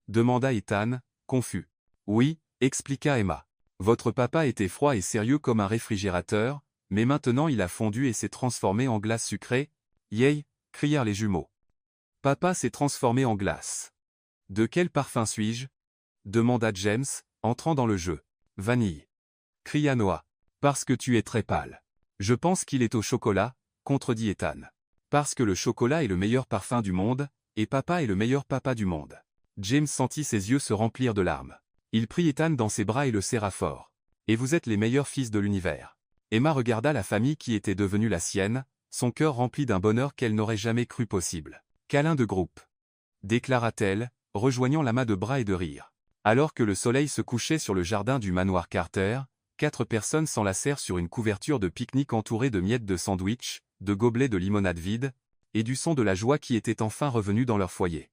demanda Ethan, confus. « Oui, » expliqua Emma. « Votre papa était froid et sérieux comme un réfrigérateur, mais maintenant il a fondu et s'est transformé en glace sucrée. »« Yay !» crièrent les jumeaux. « Papa s'est transformé en glace. »« De quel parfum suis-je » demanda James, entrant dans le jeu. « Vanille. » cria Noah. « Parce que tu es très pâle. »« Je pense qu'il est au chocolat, » contredit Ethan. « Parce que le chocolat est le meilleur parfum du monde, et papa est le meilleur papa du monde. » James sentit ses yeux se remplir de larmes. Il prit Ethan dans ses bras et le serra fort. « Et vous êtes les meilleurs fils de l'univers. » Emma regarda la famille qui était devenue la sienne, son cœur rempli d'un bonheur qu'elle n'aurait jamais cru possible. « Câlin de groupe » déclara-t-elle, rejoignant l'amas de bras et de rire. Alors que le soleil se couchait sur le jardin du manoir Carter, 4 personnes s'enlacèrent sur une couverture de pique-nique entourée de miettes de sandwich, de gobelets de limonade vide, et du son de la joie qui était enfin revenu dans leur foyer.